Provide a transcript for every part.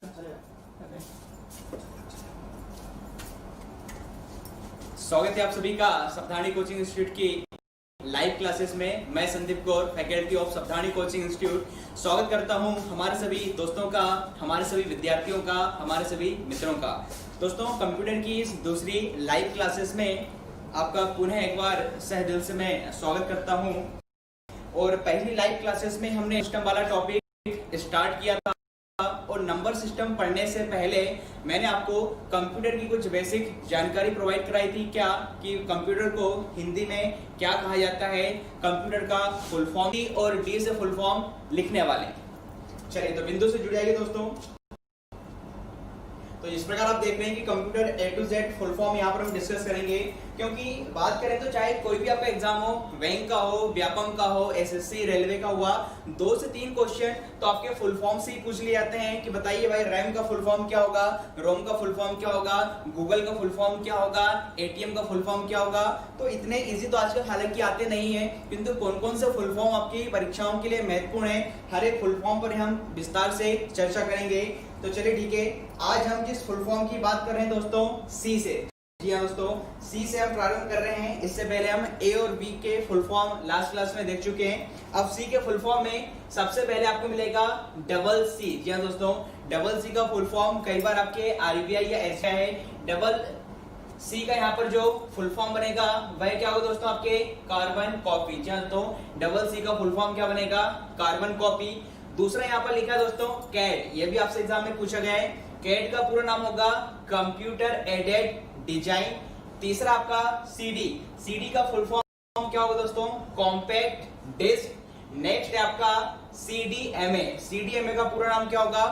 स्वागत है आप सभी का सावधानी कोचिंग इंस्टीट्यूट की लाइव क्लासेस में। मैं संदीप गौर, फैकल्टी ऑफ सावधानी कोचिंग इंस्टीट्यूट, स्वागत करता हूं हमारे सभी दोस्तों का, हमारे सभी विद्यार्थियों का, हमारे सभी मित्रों का। दोस्तों, कंप्यूटर की इस दूसरी लाइव क्लासेस में आपका पुनः एक बार सह दिल से मैं स्वागत करता हूं। और पहली लाइव क्लासेस में हमने सिस्टम वाला टॉपिक स्टार्ट किया था और नंबर सिस्टम पढ़ने से पहले मैंने आपको कंप्यूटर की कुछ बेसिक जानकारी प्रोवाइड कराई थी। क्या कि कंप्यूटर को हिंदी में क्या कहा जाता है, कंप्यूटर का फुल फॉर्म, डी और डी से फुल फॉर्म लिखने वाले। चलिए तो बिंदु से जुड़ जाइए दोस्तों। तो इस प्रकार आप देख रहे हैं कि computer A to Z full form यहाँ पर हम डिस्कस करेंगे, क्योंकि बात करें तो चाहे कोई भी आपका एग्जाम हो, बैंक का हो, व्यापम का हो, एसएससी, रेलवे का हुआ, 2 से 3 क्वेश्चन तो आपके फुल फॉर्म से ही पूछ लिए जाते हैं कि बताइए भाई रैम का फुल फॉर्म क्या होगा, रोम का फुल फॉर्म क्या होगा, गूगल का फुल फॉर्म क्या होगा, एटीएम का फुल फॉर्म क्या होगा। तो इतने इजी तो आजकल हालांकि आते नहीं है, किंतु कौन कौन से फुल फॉर्म आपकी परीक्षाओं के लिए महत्वपूर्ण है, हर एक फुल फॉर्म पर हम विस्तार से चर्चा करेंगे। तो चलिए ठीक है, आज हम जिस फुल फॉर्म की बात कर रहे हैं दोस्तों, सी से। जी हाँ दोस्तों, सी से हम प्रारंभ कर रहे हैं। इससे पहले हम ए और बी के फुल फॉर्म लास्ट क्लास में देख चुके हैं। अब सी के फुल फॉर्म में सबसे पहले आपको मिलेगा डबल सी। जी हाँ दोस्तों, डबल सी का फुल फॉर्म कई बार आपके आरबीआई या एसबीआई है। डबल सी का यहाँ पर जो फुल फॉर्म बनेगा वह क्या होगा दोस्तों, आपके कार्बन कॉपी। जी हाँ दोस्तों, डबल सी का फुल फॉर्म क्या बनेगा, कार्बन कॉपी। दूसरा यहाँ पर लिखा है दोस्तों कैड, ये भी आपसे एग्जाम में पूछा गया है। कैड का पूरा नाम होगा कंप्यूटर एडेड डिजाइन। तीसरा आपका सीडी, सीडी का फुल फॉर्म क्या होगा दोस्तों, कॉम्पैक्ट डिस्क। नेक्स्ट है आपका सीडीएमए, सीडीएमए का पूरा नाम क्या होगा,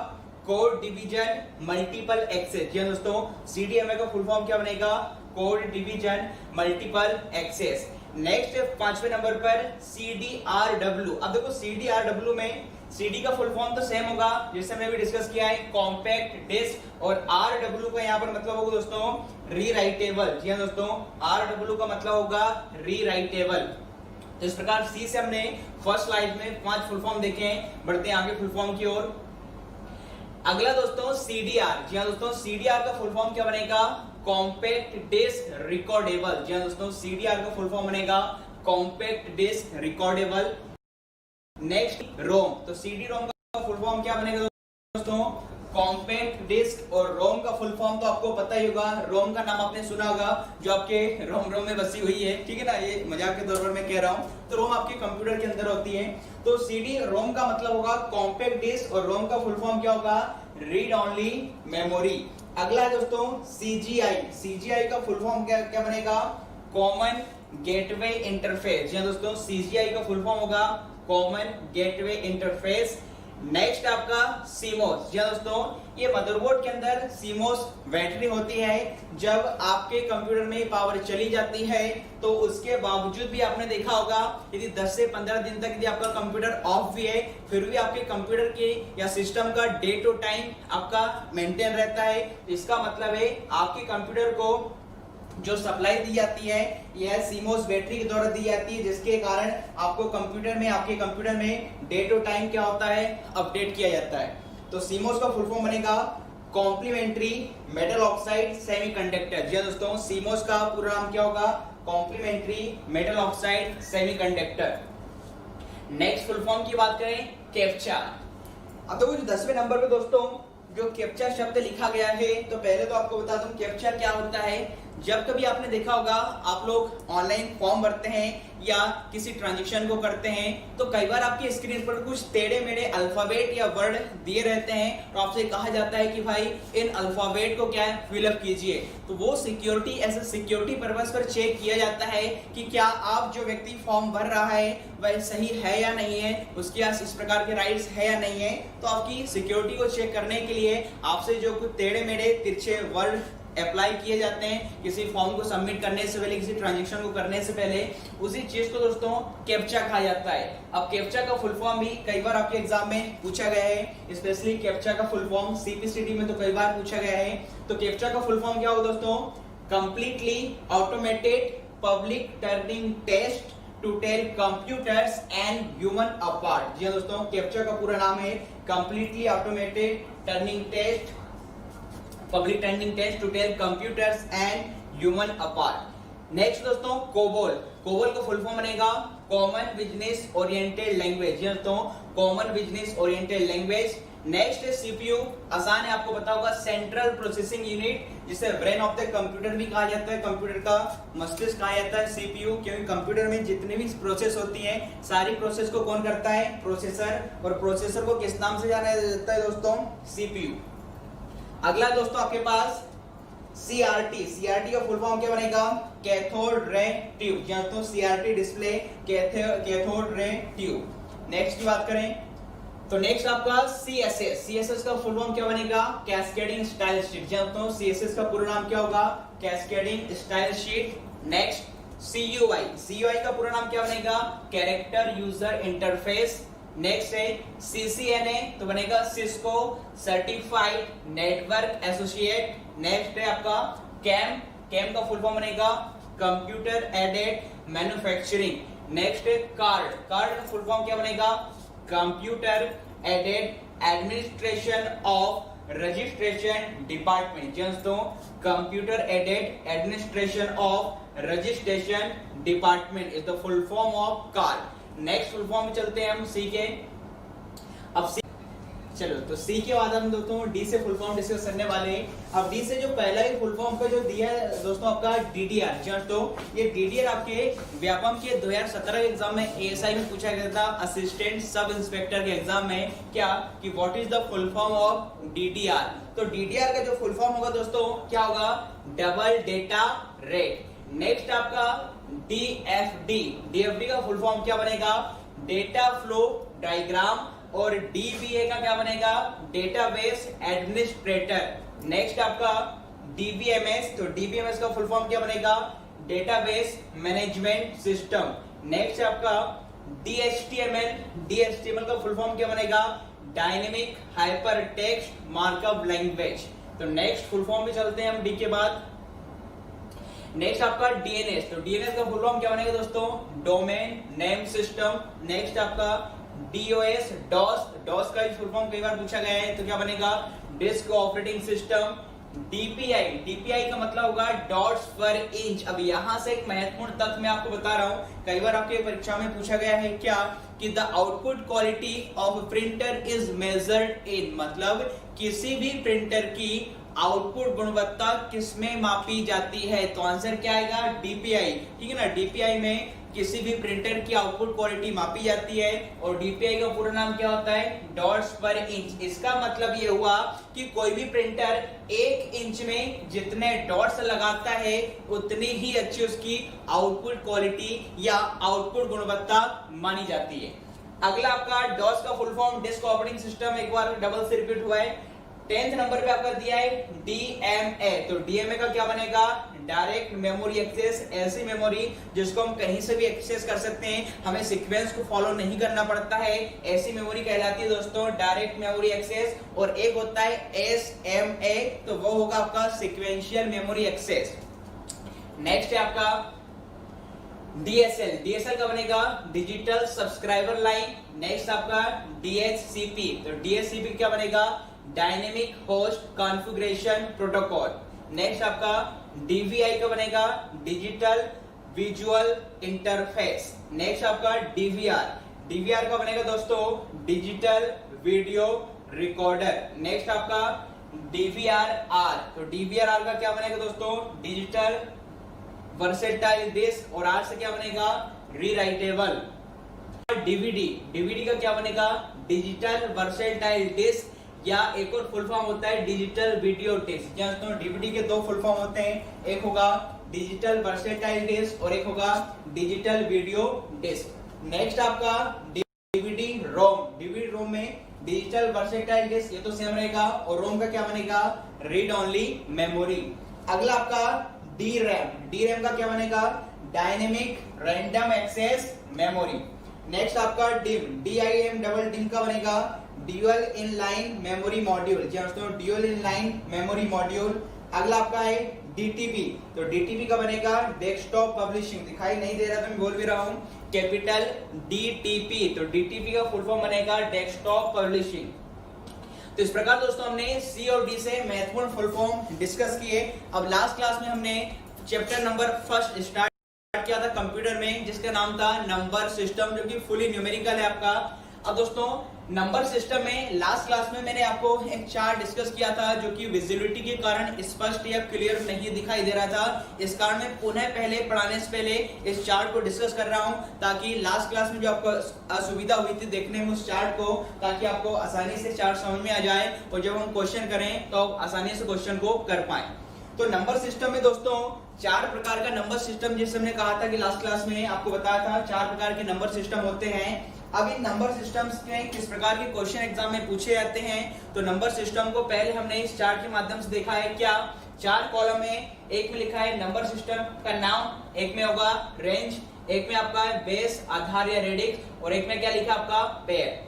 कोड डिवीजन मल्टीपल एक्सेस। जी दोस्तों, सीडीएमए का फुल फॉर्म क्या बनेगा, code division multiple access. Next 5वें नंबर पर सीडीआरडब्ल्यू। अब देखो सीडीआरडब्ल्यू में सीडी का फुल फॉर्म तो सेम होगा जैसे हमने भी डिस्कस किया है, कॉम्पैक्ट डिस्क। और आरडब्ल्यू का यहाँ पर मतलब होगा दोस्तों रीराइटेबल। जी हाँ दोस्तों, आरडब्ल्यू का मतलब होगा रीराइटेबल। तो इस प्रकार सी से हमने फर्स्ट स्लाइड में 5 फुल फॉर्म देखे हैं। बढ़ते हैं आगे फुल फॉर्म की ओर। अगला दोस्तों सीडीआर। जी हाँ दोस्तों, सीडीआर का फुल फॉर्म क्या बनेगा, कॉम्पैक्ट डिस्क रिकॉर्डेबल। जी हाँ दोस्तों, सीडीआर का फुल फॉर्म बनेगा कॉम्पैक्ट डिस्क रिकॉर्डेबल। नेक्स्ट रोम, तो सीडी रोम का फुल फॉर्म क्या बनेगा दोस्तों, कॉम्पैक्ट डिस्क। और रोम का फुल फॉर्म तो आपको पता ही होगा, रोम का नाम आपने सुना होगा, जो आपके रोम रोम में बसी हुई है, ठीक है ना, ये मजाक के तौर पर मैं कह रहा हूं। तो रोम आपके कंप्यूटर के अंदर होती है। तो सीडी रोम का मतलब होगा कॉम्पैक्ट डिस्क और रोम का फुल फॉर्म क्या होगा, रीड ओनली मेमोरी। अगला है दोस्तों सीजीआई, सीजीआई का फुल फॉर्म क्या बनेगा, कॉमन गेटवे इंटरफेस। जी दोस्तों, सीजीआई का फुल फॉर्म होगा कॉमन गेटवे इंटरफेस। नेक्स्ट आपका सीमोस। जी दोस्तों, ये मदरबोर्ड के अंदर सीमोस बैटरी होती है। जब आपके कंप्यूटर में पावर चली जाती है तो उसके बावजूद भी आपने देखा होगा, यदि 10 से 15 दिन तक यदि आपका कंप्यूटर ऑफ भी है, फिर भी आपके कंप्यूटर के या सिस्टम का डे टू टाइम आपका मेंटेन रहता है। इसका मतलब है आपके कंप्यूटर को जो सप्लाई दी जाती है यह सीमोस बैटरी के द्वारा दी जाती है, जिसके कारण आपको आपके कंप्यूटर में डे टू टाइम क्या होता है, अपडेट किया जाता है। तो सीमोस का फुल फॉर्म बनेगा कॉम्प्लीमेंट्री मेटल ऑक्साइड सेमीकंडक्टर। जी दोस्तों, सीमोस का पूरा नाम क्या होगा, complementary metal oxide semiconductor. Next full form की बात करें, कैप्चा। अब देखो 10वें नंबर पे दोस्तों जो कैप्चा शब्द लिखा गया है, तो पहले तो आपको बता दूं कैप्चा क्या होता है। जब कभी आपने देखा होगा आप लोग ऑनलाइन फॉर्म भरते हैं या किसी ट्रांजैक्शन को करते हैं, तो कई बार आपकी स्क्रीन पर कुछ टेढ़े मेढ़े अल्फाबेट या वर्ड दिए रहते हैं, तो आपसे कहा जाता है कि भाई इन अल्फाबेट को क्या है, फिलअप कीजिए। तो वो सिक्योरिटी, ऐसे सिक्योरिटी पर्पस पर चेक किया जाता है कि क्या आप जो व्यक्ति फॉर्म भर रहा है वह सही है या नहीं है, उसके पास इस प्रकार के राइट्स है या नहीं है। तो आपकी सिक्योरिटी को चेक करने के लिए आपसे जो कुछ टेढ़े मेढ़े तिरछे वर्ड अप्लाई किए जाते हैं किसी फॉर्म को सबमिट करने से पहले, किसी ट्रांजैक्शन को करने से पहले, उसी चीज को दोस्तों कैप्चा कहा जाता है। अब कैप्चा का फुल फॉर्म भी कई बार आपके एग्जाम में पूछा गया है, स्पेशली कैप्चा का फुल फॉर्म सीपीसीटी में तो कई बार पूछा गया है। तो कैप्चा का फुल फॉर्म क्या होगा दोस्तों, completely automated public turning test to tell computers and human apart. जी हाँ दोस्तों, कैप्चा का पूरा नाम है completely automated turning test, public turning test to tell computers and human apart. Next दोस्तों, कोबोल। कोबोल का फुल फॉर्म बनेगा कॉमन बिजनेस ओरिएंटेड लैंग्वेज। जी हाँ दोस्तों, common business oriented language. Next है सीपीयू, आसान है, आपको पता होगा, सेंट्रल प्रोसेसिंग यूनिट, जिसे ब्रेन ऑफ द कंप्यूटर भी कहा जाता है, कंप्यूटर का मस्तिष्क कहा जाता है सीपीयू, क्योंकि कंप्यूटर में जितनी भी प्रोसेस होती है सारी प्रोसेस को कौन करता है, प्रोसेसर, और प्रोसेसर को किस नाम से जाना जाता है दोस्तों, सीपीयू। अगला दोस्तों आपके पास सीआरटी। सीआरटी का फुल फॉर्म क्या बनेगा, कैथोड रे ट्यूब। जी तो CRT display cathode ray tube. Next की बात करें तो नेक्स्ट आपका सीएसएस। सीएसएस का फुल फॉर्म क्या बनेगा, कैस्केडिंग स्टाइल शीट। जानते सीएसएस का पूरा नाम क्या होगा, cascading style sheet. Next CUI. CUI का पूरा नाम क्या बनेगा, कैरेक्टर यूजर इंटरफेस। नेक्स्ट है सीसीएनए, तो बनेगा Cisco certified network associate. Next है आपका कैम। कैम का फुल फॉर्म बनेगा कंप्यूटर एडेड मैन्युफैक्चरिंग। नेक्स्ट है कार्ड। कार्ड का फुल फॉर्म क्या बनेगा, computer aided administration of registration department. दोस्तों computer aided administration of registration department is the full form of CARD. Next full form में चलते हैं हम सी के। अब सी, चलो तो सी के बाद हम दोस्तों डी से फुल फॉर्म डिस्कस करने वाले हैं। अब डी से जो पहला ही फुल फॉर्म का जो दिया है दोस्तों आपका डीडीआर। तो ये डीडीआर आपके व्यापम के 2017 के एग्जाम में एएसआई में पूछा गया था, असिस्टेंट सब इंस्पेक्टर के एग्जाम में, क्या कि what is the full form of DDR. तो डीडीआर का जो फुल फॉर्म होगा दोस्तों क्या होगा, डबल डेटा रेट। नेक्स्ट आपका डीएफडी। डीएफडी का फुल फॉर्म क्या बनेगा, डेटा फ्लो डायग्राम। और डीबीए का क्या बनेगा, डेटाबेस एडमिनिस्ट्रेटर। नेक्स्ट आपका डीबीएमएस। तो डीबीएमएस का फुल फॉर्म क्या बनेगा, डेटाबेस मैनेजमेंट सिस्टम। नेक्स्ट आपका डीएचटीएमएल। डीएचटीएमएल का फुल फॉर्म क्या बनेगा, dynamic hyper text markup language. तो नेक्स्ट फुल फॉर्म में चलते हैं हम डी के बाद। नेक्स्ट आपका डीएनएस। तो डीएनएस का फुल फॉर्म क्या बनेगा दोस्तों, डोमेन नेम सिस्टम। नेक्स्ट आपका डीओएस, डॉस। डॉस का फुल फॉर्म कई बार पूछा गया है, तो क्या बनेगा, disk operating system. DPI. DPI का मतलब होगा डॉट्स पर इंच। अब यहां से एक महत्वपूर्ण तथ्य मैं आपको बता रहा हूं, कई बार आपके परीक्षा में पूछा गया है क्या कि the output quality of printer is measured in, मतलब किसी भी प्रिंटर की आउटपुट गुणवत्ता किसमें मापी जाती है। तो आंसर क्या आएगा, डीपीआई। ठीक है ना, डीपीआई में किसी भी प्रिंटर की आउटपुट क्वालिटी मापी जाती है। और डीपीआई का पूरा नाम क्या होता है, डॉट्स पर इंच। इसका मतलब ये हुआ कि कोई भी प्रिंटर 1 इंच में जितने डॉट्स लगाता है उतनी ही अच्छी उसकी आउटपुट क्वालिटी या आउटपुट गुणवत्ता मानी जाती है। अगला आपका डॉस का full form disk operating system, एक बार डबल से रिपीट हुआ है। 10th नंबर पे आपका दिया है डीएमए। तो डीएमए का क्या बनेगा, डायरेक्ट मेमोरी एक्सेस। ऐसी मेमोरी जिसको हम कहीं से भी एक्सेस कर सकते हैं, हमें सीक्वेंस को फॉलो नहीं करना पड़ता है, ऐसी मेमोरी कहलाती है दोस्तों डायरेक्ट मेमोरी एक्सेस। और एक होता है एसएमए, तो वो होगा आपका सीक्वेंशियल मेमोरी एक्सेस। नेक्स्ट है आपका डीएसएल। डीएसएल का बनेगा डिजिटल सब्सक्राइबर लाइन। नेक्स्ट आपका डीएचसीपी। तो डीएचसीपी क्या बनेगा, dynamic host configuration protocol. Next आपका डीवीआई का बनेगा डिजिटल विजुअल इंटरफेस। नेक्स्ट आपका डीवीआर। डीवीआर का बनेगा दोस्तों डिजिटल वीडियो रिकॉर्डर। नेक्स्ट आपका डीवीआर-आर। तो डीवीआर-आर का क्या बनेगा दोस्तों, डिजिटल वर्सेटाइल डिस्क। और आर से क्या बनेगा, रीराइटेबल। डीवीडी। डीवीडी का क्या बनेगा, डिजिटल वर्सेटाइल डिस्क, या एक और फुल फॉर्म होता है डिजिटल वीडियो डिस्क। दोस्तों डीवीडी के 2 फुल फॉर्म होते हैं, एक होगा डिजिटल वर्सेटाइल डिस्क और एक होगा डिजिटल वीडियो डिस्क। नेक्स्ट आपका डीवीडी रोम। डीवीडी रोम में डिजिटल वर्सेटाइल डिस्क, ये तो सेम रहेगा, और रोम का क्या बनेगा, रीड ओनली मेमोरी। अगला आपका डी रैम। डी रैम का क्या बनेगा, dynamic random access memory. Next आपका डिम। डीआईएम डबल डिम का बनेगा ड्यूअल इनलाइन मेमोरी मॉड्यूल। दोस्तों ड्यूअल इनलाइन मेमोरी मॉड्यूल। अगला आपका है डीटीपी। तो डीटीपी का बनेगा डेस्कटॉप पब्लिशिंग, दिखाई नहीं दे रहा तो मैं बोल भी रहा हूं, कैपिटल डीटीपी। तो डीटीपी का फुल फॉर्म बनेगा डेस्कटॉप पब्लिशिंग। तो इस प्रकार दोस्तों हमने सी और डी से महत्वपूर्ण फुल फॉर्म डिस्कस किए। अब लास्ट क्लास में हमने चैप्टर नंबर फर्स्ट स्टार्ट किया था कंप्यूटर में, जिसका नाम था नंबर सिस्टम, जो कि फुली न्यूमेरिकल है आपका। अब दोस्तों नंबर सिस्टम में लास्ट क्लास में मैंने आपको एक चार्ट डिस्कस किया था, जो कि विजिबिलिटी के कारण स्पष्ट या क्लियर नहीं दिखाई दे रहा था। इस कारण मैं पुनः पहले पढ़ाने से पहले इस चार्ट को डिस्कस कर रहा हूं, ताकि लास्ट क्लास में जो आपको असुविधा हुई थी देखने में उस चार्ट को, ताकि आपको आसानी से चार्ट समझ में आ जाए और जब हम क्वेश्चन करें तो आसानी से क्वेश्चन को कर पाए। तो नंबर सिस्टम में दोस्तों 4 प्रकार का नंबर सिस्टम, जैसे हमने कहा था कि लास्ट क्लास में आपको बताया था 4 प्रकार के नंबर सिस्टम होते हैं। अब इन नंबर सिस्टम्स में किस प्रकार के क्वेश्चन एग्जाम में पूछे जाते हैं, तो नंबर सिस्टम को पहले हमने इस चार्ट के माध्यम से देखा है। क्या 4 कॉलम है, एक में लिखा है नंबर सिस्टम का नाम, एक में होगा रेंज, एक में आपका है बेस आधार या रेडिक्स, और एक में क्या लिखा आपका पेयर।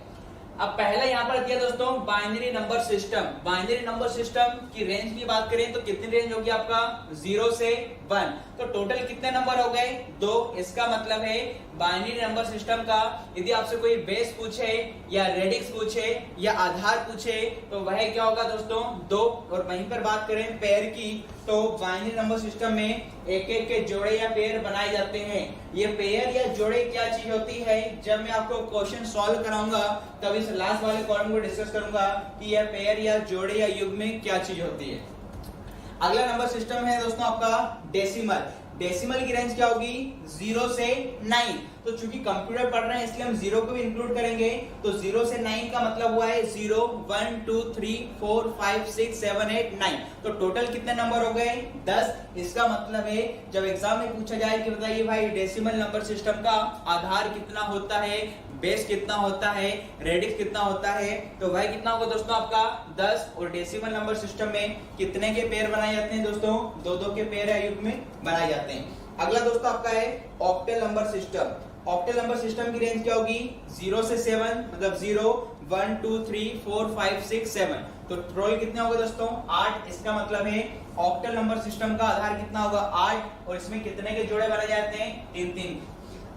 अब पहला यहाँ पर दिया दोस्तों binary number system. Binary number system की रेंज की बात करें तो कितनी रेंज होगी आपका 0 से 1। तो टोटल कितने नंबर हो गए 2। इसका मतलब है बाइनरी नंबर सिस्टम का यदि आपसे कोई बेस पूछे या रेडिक्स पूछे या आधार पूछे तो वह क्या होगा दोस्तों 2। और वहीं पर बात करें पेयर की, तो बाइनरी नंबर सिस्टम में एक एक के जोड़े या पेयर बनाए जाते हैं। ये पेयर या जोड़े क्या चीज होती है, जब मैं आपको क्वेश्चन सॉल्व कराऊंगा तब इस लास्ट वाले कॉलम को डिस्कस करूंगा कि यह पेयर या जोड़े या युग्म में क्या चीज होती है। अगला नंबर सिस्टम है दोस्तों आपका डेसिमल। डेसिमल की रेंज क्या होगी 0 से 9। तो चूंकि कंप्यूटर पढ़ रहे हैं इसलिए हम 0 को भी इंक्लूड करेंगे। तो 0 से 9 का मतलब हुआ है 0 1 2 3 4 5 6 7 8 9। तो टोटल कितने नंबर हो गए 10। इसका मतलब है जब एग्जाम में पूछा जाए कि बताइए भाई डेसिमल नंबर सिस्टम का आधार कितना होता है, बेस कितना होता है, रेडिक्स कितना होता है, तो वह कितना होगा दोस्तों आपका 10। और डेसिमल नंबर सिस्टम में कितने के पेयर बनाए जाते हैं दोस्तों 2-2 के पेयर या युग्म में बनाए जाते हैं। अगला दोस्तों आपका है octal number system. Octal number system की रेंज क्या होगी 0 से 7, मतलब 0 1 2 3 4 5 6 7। तो टोटल कितने होगा दोस्तों 8। इसका मतलब है ऑक्टल नंबर सिस्टम का आधार कितना होगा 8। और इसमें कितने के जोड़े बनाए जाते हैं 3-3।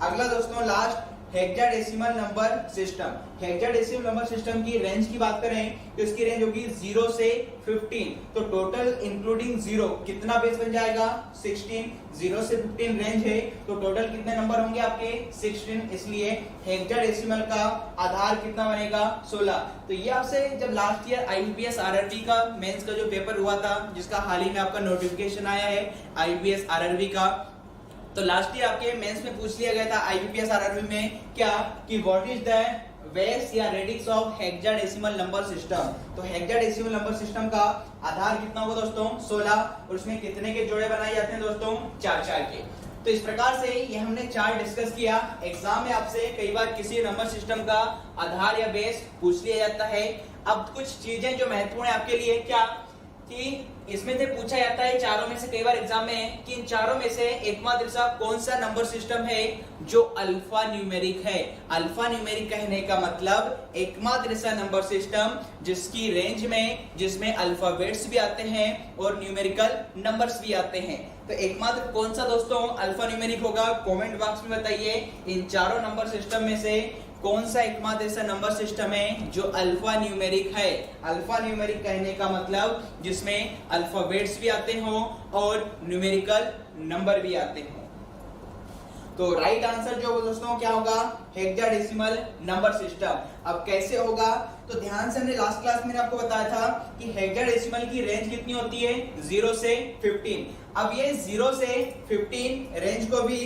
अगला दोस्तों last hexadecimal number system. Hexadecimal number system की रेंज की बात करें तो इसकी रेंज होगी 0 से 15। तो टोटल इंक्लूडिंग 0 कितना बेस बन जाएगा 16। 0 से 15 रेंज है तो टोटल कितने नंबर होंगे आपके 16। इसलिए हेक्साडेसिमल का आधार कितना बनेगा 16। तो ये आपसे जब लास्ट ईयर आईबीपीएस आरआरबी का मेंस का जो पेपर हुआ था, जिसका हाल ही में आपका नोटिफिकेशन आया है आईबीपीएस आरआरबी का, तो लास्ट ईयर आपके मेंस में पूछ लिया गया था आईबीपीएस आरआरबी में क्या कि व्हाट इज द बेस या radix of hexadecimal number system. तो हेक्साडेसिमल नंबर सिस्टम का आधार कितना होगा दोस्तों 16। और उसमें कितने के जोड़े बनाए जाते हैं दोस्तों 4-4 के। तो इस प्रकार से ये हमने चार्ट डिस्कस किया। एग्जाम में आपसे कई बार किसी नंबर सिस्टम का आधार या बेस पूछ लिया जाता है। अब कुछ चीजें जो महत्वपूर्ण है आपके लिए क्या कि इसमें से पूछा जाता है चारों में से कई बार एग्जाम में कि इन चारों में से एकमात्र ऐसा कौन सा नंबर सिस्टम है जो अल्फा न्यूमेरिक है। अल्फा न्यूमेरिक कहने का मतलब एकमात्र ऐसा नंबर सिस्टम जिसकी रेंज में जिसमें अल्फाबेट्स भी आते हैं और न्यूमेरिकल नंबर्स भी आते हैं। तो एकमात्र कौन सा दोस्तों अल्फा न्यूमेरिक होगा, कमेंट बॉक्स में बताइए। इन चारों नंबर सिस्टम में से कौन सा एकमात्र ऐसा नंबर सिस्टम है जो अल्फा न्यूमेरिक है। अल्फा न्यूमेरिक कहने का मतलब जिसमें अल्फाबेट्स भी आते हो और न्यूमेरिकल नंबर भी आते हो। तो राइट आंसर जो दोस्तों क्या होगा हेक्साडेसिमल नंबर सिस्टम। अब कैसे होगा तो ध्यान से, हमने लास्ट क्लास में आपको बताया था कि हेक्साडेसिमल की रेंज कितनी होती है 0 से 15। अब ये 0 से 15 रेंज को भी,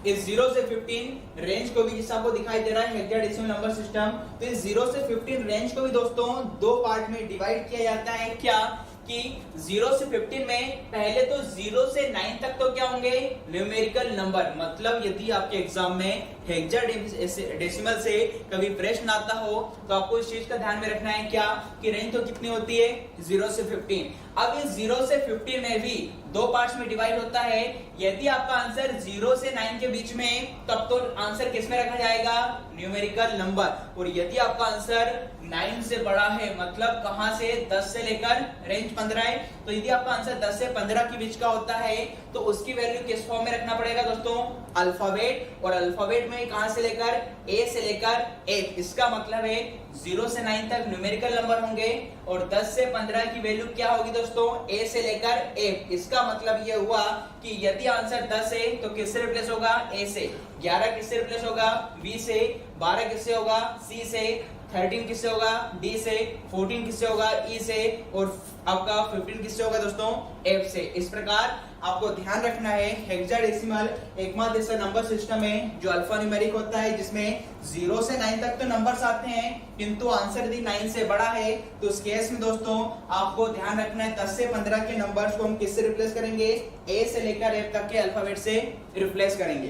इस 0 से 15 रेंज को भी जिससे आपको दिखाई दे रहा है हेक्साडेसिमल नंबर सिस्टम, तो इस 0 से 15 रेंज को भी दोस्तों 2 पार्ट में डिवाइड किया जाता है। क्या कि 0 से 15 में पहले तो 0 से 9 तक तो क्या होंगे न्यूमेरिकल नंबर। मतलब यदि आपके एग्जाम में हेक्साडेसिमल से कभी प्रश्न आता हो तो आपको इस चीज का ध्यान में रखना है क्या कि रेंज तो कितनी होती है 0 से 15। अब इस 0 से 15 में भी दो पार्ट्स में डिवाइड होता है। यदि आपका आंसर 0 से 9 के बीच में, तब तो आंसर किस में रखा जाएगा, न्यूमेरिकल नंबर। और यदि आपका आंसर 9 से बड़ा है, मतलब कहां से, 10 से लेकर रेंज 15 है, तो यदि आपका आंसर 10 से 15 के बीच का होता है तो उसकी वैल्यू किस फॉर्म में रखना पड़ेगा दोस्तों, अल्फाबेट। और अल्फाबेट में कहां से लेकर, ए से लेकर एफ। इसका मतलब है 0 से 9 तक न्यूमेरिकल नंबर होंगे और 10 से 15 की वैल्यू क्या होगी दोस्तों, ए से लेकर एफ। इसका मतलब यह हुआ कि यदि आंसर 10 है तो किससे रिप्लेस होगा, ए से। 11 किससे रिप्लेस होगा, बी से। 12 किससे होगा, सी से। 13 किससे होगा, डी से। 14 किससे होगा, ई से। और आपका 15 किससे होगा दोस्तों, एफ से। इस प्रकार आपको ध्यान रखना है, हेक्साडेसिमल एकमात्र ऐसा नंबर सिस्टम है जो अल्फा न्यूमेरिक होता है, जिसमें 0 से 9 तक तो नंबर्स आते हैं, किंतु आंसर यदि 9 से बड़ा है तो उस केस में दोस्तों आपको ध्यान रखना है 10 से 15 के नंबर्स को हम किससे रिप्लेस करेंगे, ए से लेकर एफ तक के अल्फाबेट से रिप्लेस करेंगे।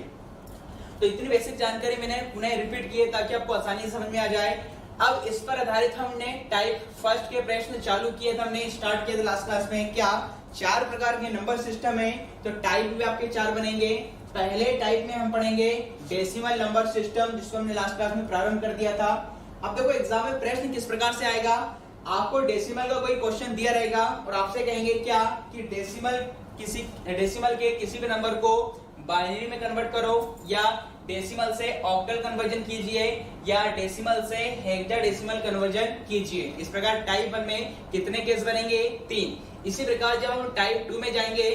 तो इतनी बेसिक जानकारी मैंने पुनः रिपीट की है ताकि आपको आसानी से समझ में आ जाए। अब इस पर आधारित हमने टाइप फर्स्ट के प्रश्न चालू किए थे, हमने स्टार्ट किया था लास्ट क्लास में। क्या 4 प्रकार के नंबर सिस्टम है, तो टाइप भी आपके 4 बनेंगे। पहले टाइप में हम पढ़ेंगे डेसिमल नंबर सिस्टम, जिसको हमने लास्ट क्लास में प्रारंभ कर दिया था। अब देखो एग्जाम में प्रश्न किस प्रकार से आएगा, आपको डेसिमल का कोई क्वेश्चन दिया रहेगा और आपसे कहेंगे क्या कि डेसिमल के किसी भी नंबर को बाइनरी में कन्वर्ट करो, या डेसिमल से ऑक्टल कन्वर्जन कीजिए, या डेसिमल से हेक्साडेसिमल कन्वर्जन कीजिए। इस प्रकार टाइप 1 में कितने केस बनेंगे, 3। इसी प्रकार जब हम टाइप 2 में जाएंगे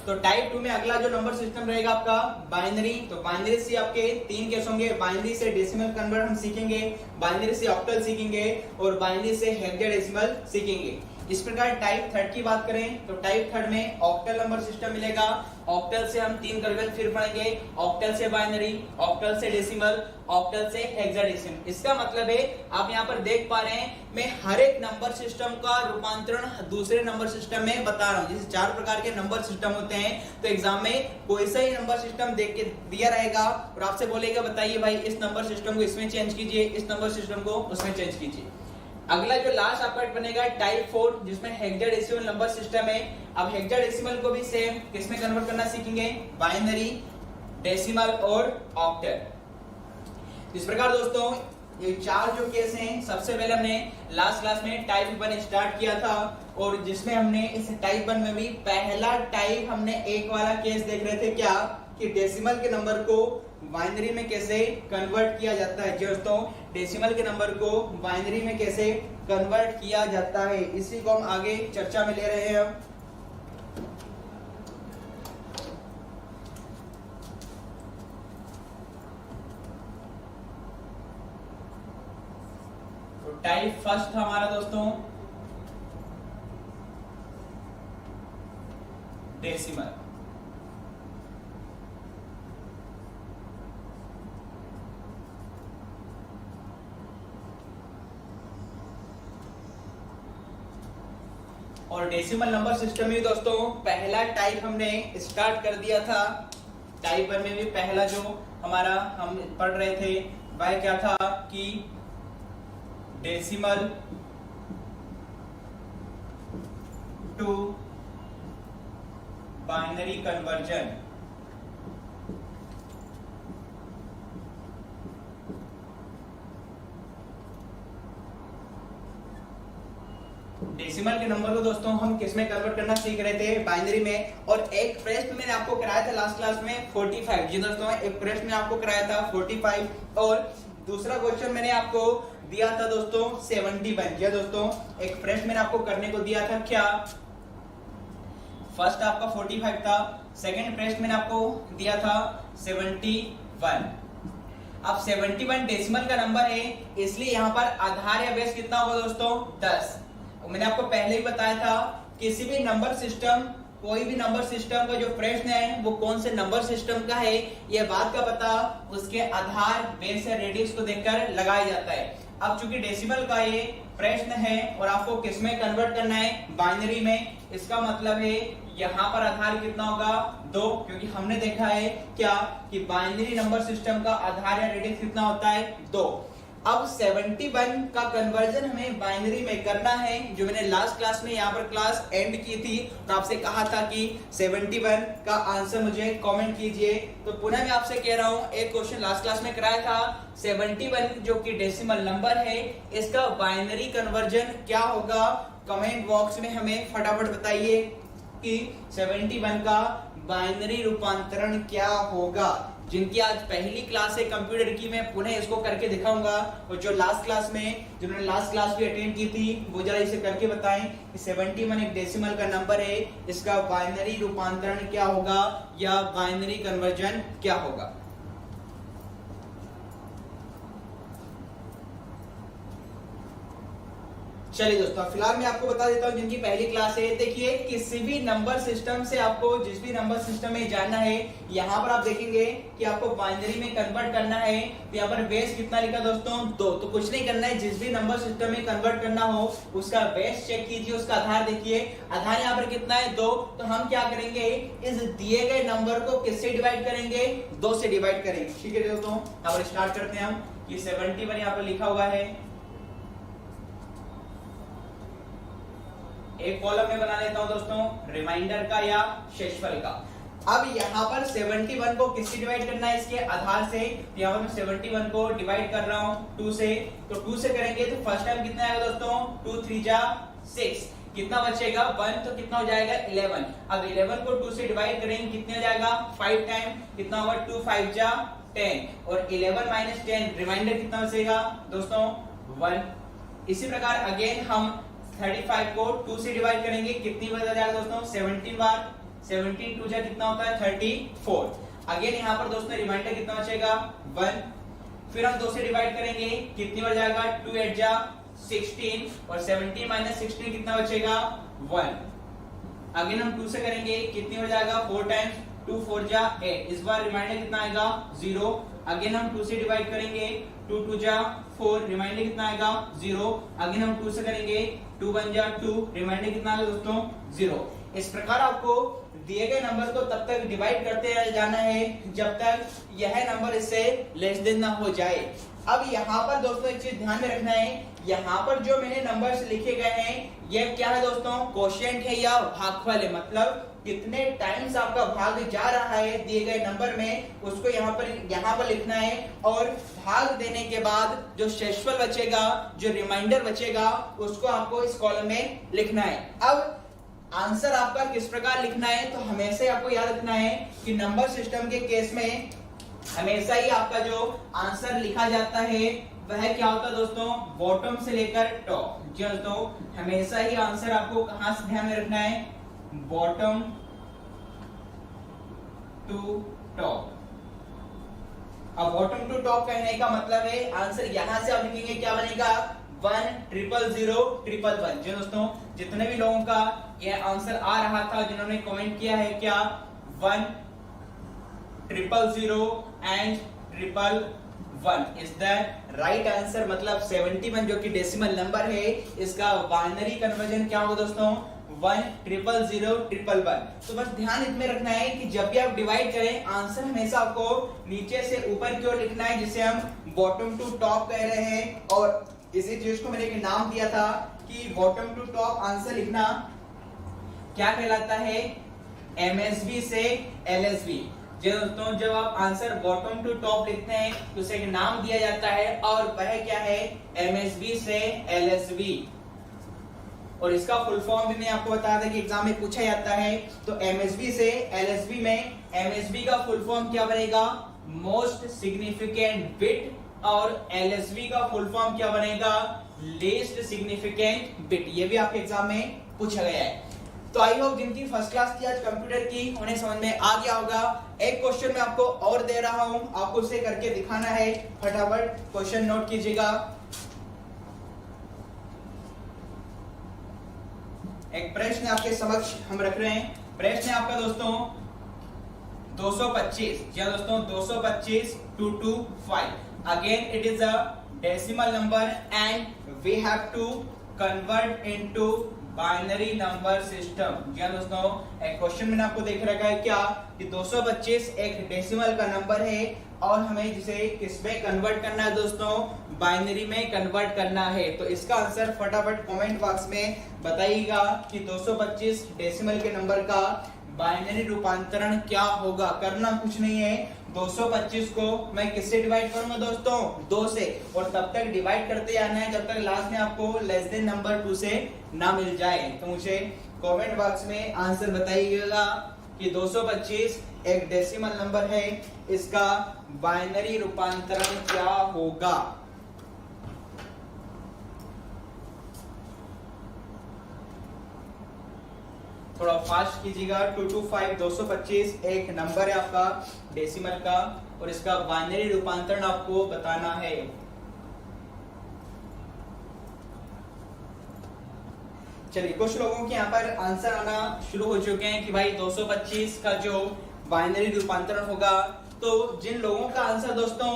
तो टाइप 2 में अगला जो नंबर सिस्टम रहेगा आपका बाइनरी। तो बाइनरी से आपके 3 केस होंगे, बाइनरी से डेसिमल कन्वर्ट हम सीखेंगे, बाइनरी से ऑक्टल सीखेंगे और बाइनरी से हेक्साडेसिमल सीखेंगे। इस प्रकार टाइप 3 की बात करें तो टाइप 3 में ऑक्टल नंबर सिस्टम मिलेगा। ऑक्टल से हम 3 कन्वर्जन फिर पढ़ेंगे, ऑक्टल से बाइनरी, ऑक्टल से डेसिमल, ऑक्टल से हेक्साडेसिमल। इसका मतलब है आप यहाँ पर देख पा रहे हैं मैं हर एक नंबर सिस्टम का रूपांतरण दूसरे नंबर सिस्टम में बता रहा हूँ। जैसे 4 प्रकार के नंबर सिस्टम होते हैं, तो एग्जाम में कोई सा ही नंबर सिस्टम देख के दिया रहेगा और आपसे बोलेगा बताइए भाई इस नंबर सिस्टम को इसमें चेंज कीजिए, इस नंबर सिस्टम को उसमें चेंज कीजिए। अगला जो लास्ट आपका बनेगा टाइप 4, जिसमें हेक्साडेसिमल नंबर सिस्टम है। अब हेक्साडेसिमल को भी सेम किसमें कन्वर्ट करना सीखेंगे, बाइनरी, डेसिमल और ऑक्टल। इस प्रकार दोस्तों ये 4 जो केस हैं, सबसे पहले हमने लास्ट क्लास में टाइप 1 स्टार्ट किया था और जिसमें हमने इस टाइप 1 में भी पहला टाइप हमने एक वाला केस देख रहे थे, क्या कि डेसिमल के नंबर को बाइनरी में कैसे कन्वर्ट किया जाता है। दोस्तों डेसिमल के नंबर को बाइनरी में कैसे कन्वर्ट किया जाता है, इसी को हम आगे चर्चा में ले रहे हैं। तो टाइप फर्स्ट था हमारा दोस्तों डेसिमल। और डेसिमल नंबर सिस्टम में दोस्तों पहला टाइप हमने स्टार्ट कर दिया था। टाइप 1 में भी पहला जो हमारा हम पढ़ रहे थे वह क्या था कि decimal to binary conversion. Decimal के नंबर को दोस्तों हम किस में कन्वर्ट करना सीख रहे थे, बाइनरी में। और एक प्रश्न मैंने आपको कराया था लास्ट क्लास में 45 जी दोस्तों, एक प्रश्न में आपको कराया था 45 और दूसरा क्वेश्चन मैंने आपको दिया था दोस्तों 71। जी दोस्तों एक प्रश्न मैंने आपको करने को दिया था, क्या फर्स्ट आपका 45 था, सेकंड प्रश्न मैंने आपको दिया था 71। अब 71 डेसिमल का नंबर है, इसलिए यहाँ पर आधार या बेस कितना होगा दोस्तों, 10। मैंने आपको पहले ही बताया था किसी भी नंबर सिस्टम, कोई भी नंबर सिस्टम का जो प्रश्न है वो कौन से नंबर सिस्टम का है, यह बात का पता उसके आधार, बेस या रेडियस को देखकर लगाया जाता है। अब चूंकि डेसिमल का ये प्रश्न है और आपको किस में कन्वर्ट करना है, बाइनरी में, इसका मतलब है यहाँ पर आधार कितना होगा, 2, क्योंकि हमने देखा है क्या कि बाइनरी नंबर सिस्टम का आधार या रेडियस कितना होता है, 2। अब 71 का कन्वर्जन हमें बाइनरी में करना है, जो मैंने लास्ट क्लास में यहाँ पर क्लास एंड की थी और आपसे कहा था कि 71 का आंसर मुझे कमेंट कीजिए। तो पुनः मैं आपसे कह रहा हूँ, एक क्वेश्चन लास्ट क्लास में कराया था 71 जो कि डेसिमल नंबर है, इसका बाइनरी कन्वर्जन क्या होगा। कमेंट बॉक्स में हमें फटाफट बताइए कि 71 का बाइनरी रूपांतरण क्या होगा। जिनकी आज पहली क्लास है कंप्यूटर की, मैं पुनः इसको करके दिखाऊंगा, और जो लास्ट क्लास में जिन्होंने लास्ट क्लास भी अटेंड की थी वो जरा इसे करके बताएं कि 71 एक डेसिमल का नंबर है, इसका बाइनरी रूपांतरण क्या होगा या बाइनरी कन्वर्जन क्या होगा। चलिए दोस्तों, फिलहाल मैं आपको बता देता हूं जिनकी पहली क्लास है। देखिए, किसी भी नंबर सिस्टम से आपको जिस भी नंबर सिस्टम में जाना है, यहाँ पर आप देखेंगे कि आपको बाइनरी में कन्वर्ट करना है। तो यहाँ पर बेस कितना लिखा दोस्तों, 2। तो कुछ नहीं करना है, जिस भी नंबर सिस्टम में कन्वर्ट करना हो उसका बेस चेक कीजिए, उसका आधार देखिए, आधार यहाँ पर कितना है 2। तो हम क्या करेंगे, इस दिए गए नंबर को किससे डिवाइड करेंगे, 2 से डिवाइड करेंगे। ठीक है दोस्तों, यहाँ पर स्टार्ट करते हैं हम कि 71 यहाँ पर लिखा हुआ है, एक कॉलम में बना लेता हूं दोस्तों रिमाइंडर का या शेषफल का। अब यहाँ पर 71 को किससे डिवाइड करना है, इसके आधार से। तो यहाँ पर मैं 71 को डिवाइड कर रहा हूँ 2 से। तो 2 से करेंगे तो फर्स्ट टाइम कितना आएगा दोस्तों, 2 3 जा 6, कितना बचेगा 1, तो कितना हो जाएगा 11। अब 11 को 2 से डिवाइड करेंगे, कितने हो जाएगा 5 टाइम, कितना होगा 2 5 जा 10, और 11 माइनस 10 रिमाइंडर कितना बचेगा दोस्तों 1। इसी प्रकार अगेन हम 35 को 2 से डिवाइड करेंगे, कितनी बचा जाएगा दोस्तों 17 बार, 17 2 जा कितना होता है 34। अगेन यहाँ पर दोस्तों रिमाइंडर कितना बचेगा 1। फिर हम 2 से डिवाइड करेंगे, कितनी बच जाएगा 2 8 जा 16, और 17 माइनस 16 कितना बचेगा 1। अगेन हम 2 से करेंगे, कितनी हो जाएगा 4 टाइम्स 2 4 जा 8, इस बार रिमाइंडर कितना आएगा 0। अगेन हम 2 से डिवाइड करेंगे, 2 2 जा 4, रिमाइंडर कितना आएगा 0। अगेन हम 2 से करेंगे, 2 1 जा 2, रिमाइंडर कितना आएगा दोस्तों 0। इस प्रकार आपको दिए गए नंबर को तब तक डिवाइड करते जाना है जब तक यह नंबर इससे लेस देन ना हो जाए। अब यहाँ पर दोस्तों एक चीज ध्यान में रखना है, यहाँ पर जो मैंने नंबर्स लिखे गए हैं ये क्या है दोस्तों, कोशेंट है या भागफल है। मतलब कितने टाइम्स आपका भाग जा रहा है दिए गए नंबर में, उसको यहाँ पर लिखना है, और भाग देने के बाद जो शेषफल बचेगा, जो रिमाइंडर बचेगा, उसको आपको इस कॉलम में लिखना है। अब आंसर आपका किस प्रकार लिखना है, तो हमेशा आपको याद रखना है कि नंबर सिस्टम के केस में हमेशा ही आपका जो आंसर लिखा जाता है वह क्या होता है दोस्तों, बॉटम से लेकर टॉप। जी दोस्तों, हमेशा ही आंसर आपको कहां से ध्यान में रखना है, बॉटम टू टॉप। अब बॉटम टू टॉप कहने का मतलब है आंसर यहां से आप लिखेंगे क्या बनेगा 1 0 0 1 1 1। जी दोस्तों, जितने भी लोगों का यह आंसर आ रहा था, जिन्होंने कमेंट किया है क्या 1 0 0 and 1 1 is the right answer. मतलब 71 जो कि डेसिमल नंबर है, इसका बाइनरी कन्वर्जन क्या होगा दोस्तों 1 0 0 1 1। तो बस ध्यान इसमें रखना है कि जब भी आप डिवाइड करें, आंसर हमेशा आपको नीचे से ऊपर की ओर लिखना है, जिसे हम बॉटम टू टॉप कह रहे हैं। और इसी चीज को मैंने एक नाम दिया था कि बॉटम टू टॉप आंसर लिखना क्या कहलाता है, एमएसबी से एलएसबी। जी दोस्तों, जब आप आंसर बॉटम टू टॉप लिखते हैं तो उसे एक नाम दिया जाता है, और वह क्या है एमएसबी से एलएसबी। और इसका फुल फॉर्म भी मैं आपको बताया था कि एग्जाम में पूछा जाता है। तो एमएसबी से एलएसबी में एमएसबी का फुल फॉर्म क्या बनेगा, मोस्ट सिग्निफिकेंट बिट, और एलएसबी का फुल फॉर्म क्या बनेगा, लीस्ट सिग्निफिकेंट बिट। ये भी आपके एग्जाम में पूछा गया है। तो आई होप जिनकी फर्स्ट क्लास थी आज कंप्यूटर की, उन्हें समझ में आ गया होगा। एक क्वेश्चन मैं आपको और दे रहा हूं, आपको उसे करके दिखाना है। फटाफट क्वेश्चन नोट कीजिएगा। एक प्रश्न आपके समक्ष हम रख रहे हैं। प्रश्न है आपका दोस्तों 225। जी दोस्तों, 225 225। Again it is a decimal number and we have to convert into binary number system। जी दोस्तों, एक क्वेश्चन मैंने आपको देख रखा है क्या कि 225 एक डेसिमल का नंबर है और हमें जिसे किसमें कन्वर्ट करना है दोस्तों, बाइनरी में कन्वर्ट करना है। तो इसका आंसर फटाफट कमेंट बॉक्स में बताइएगा कि 225 डेसिमल के नंबर का बाइनरी रूपांतरण क्या होगा। करना कुछ नहीं है, 225 को मैं किससे डिवाइड करूंगा दोस्तों, 2 से, और तब तक डिवाइड करते आना है जब तक लास्ट में आपको लेस देन नंबर 2 से ना मिल जाए। तो मुझे कमेंट बॉक्स में आंसर बताइएगा कि 225 एक डेसिमल नंबर है, इसका बाइनरी रूपांतरण क्या होगा। थोड़ा फास्ट कीजिएगा। 225 225 एक नंबर है आपका डेसिमल का, और इसका बाइनरी रूपांतरण आपको बताना है। चलिए, कुछ लोगों के यहाँ पर आंसर आना शुरू हो चुके हैं कि भाई 225 का जो बाइनरी रूपांतरण होगा, तो जिन लोगों का आंसर दोस्तों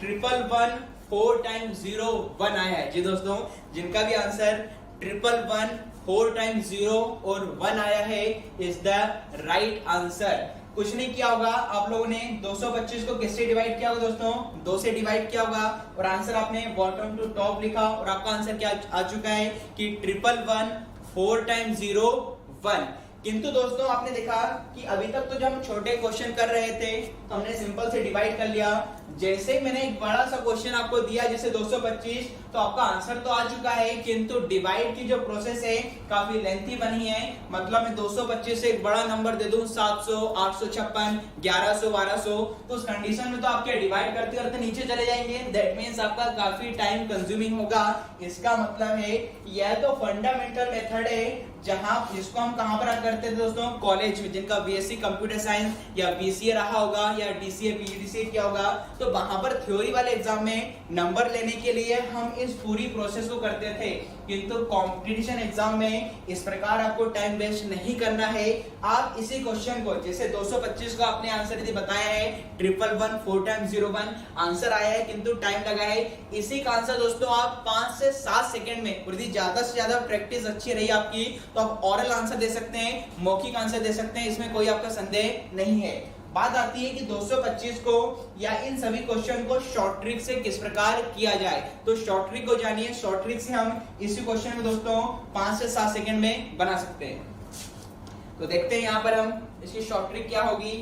111 4 टाइम्स 0 1 आया है, जी दोस्तों जिनका भी आंसर 111 4 टाइम्स 0 और 1 आया है, इज द राइट आंसर। कुछ नहीं किया होगा, आप लोगों ने 225 को किससे डिवाइड किया होगा दोस्तों, 2 से डिवाइड किया होगा, और आंसर आपने बॉटम टू टॉप लिखा, और आपका आंसर क्या आ चुका है कि 111 4 टाइम्स 0 1। किंतु दोस्तों आपने देखा कि अभी तक तो जब हम छोटे क्वेश्चन कर रहे थे तो हमने सिंपल से डिवाइड कर लिया। जैसे ही मैंने एक बड़ा सा क्वेश्चन आपको दिया जैसे 225, तो आपका आंसर तो आ चुका है, किंतु डिवाइड की जो प्रोसेस है काफी लेंथी बनी है। मतलब मैं 225 से एक बड़ा नंबर दे दूं 700 856 1100 1200, तो उस कंडीशन में तो आपके डिवाइड करते करते नीचे चले जाएंगे। दैट मींस आपका काफी टाइम कंज्यूमिंग होगा। इसका मतलब है यह तो फंडामेंटल मेथड है जहां जिसको हम कहां पर करते थे दोस्तों, कॉलेज में, जिनका बीएससी कंप्यूटर साइंस या बीसीए रहा होगा या डीसीए पीजीडीसीए किया होगा, तो वहां पर थ्योरी वाले एग्जाम में नंबर लेने के लिए हम इस पूरी प्रोसेस को करते थे। किंतु कंपटीशन एग्जाम में इस प्रकार आपको टाइम वेस्ट नहीं करना है। आप इसी क्वेश्चन को जैसे 225 को आपने आंसर यदि बताया है 111 4 टाइम्स 0 1 आंसर आया है, किंतु टाइम लगा है, इसी का आंसर दोस्तों आप 5 से 7 सेकंड में, और यदि ज्यादा से ज्यादा प्रैक्टिस अच्छी रही आपकी तो आप ऑरल आंसर दे सकते हैं, मौखिक आंसर दे सकते हैं, इसमें कोई आपका संदेह नहीं है। बात आती है कि 225 को या इन सभी क्वेश्चन को शॉर्ट ट्रिक से किस प्रकार किया जाए। तो शॉर्ट ट्रिक को जानिए। शॉर्ट ट्रिक से हम इसी क्वेश्चन में दोस्तों 5 से 7 सेकंड में बना सकते हैं। तो देखते हैं यहां पर हम इसकी शॉर्ट ट्रिक क्या होगी।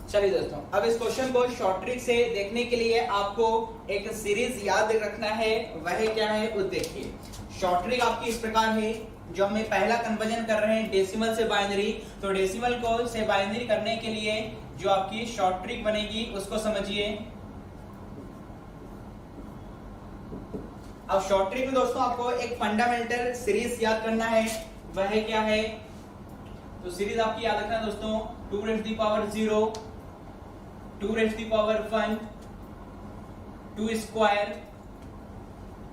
चलिए दोस्तों, अब इस क्वेश्चन को शॉर्ट ट्रिक से देखने के लिए आपको एक सीरीज याद रखना है। वह क्या है वो देखिए। शॉर्ट ट्रिक आपकी इस प्रकार है, जो हमें पहला कन्वर्जन कर रहे हैं डेसिमल से बाइनरी, तो डेसिमल को से बाइनरी करने के लिए जो आपकी शॉर्ट ट्रिक बनेगी उसको समझिए। अब शॉर्ट ट्रिक में दोस्तों आपको एक फंडामेंटल सीरीज याद करना है। वह क्या है, तो सीरीज आपकी याद रखना दोस्तों 2 raised to the power 0, 2 raised to the power 1, 2 square,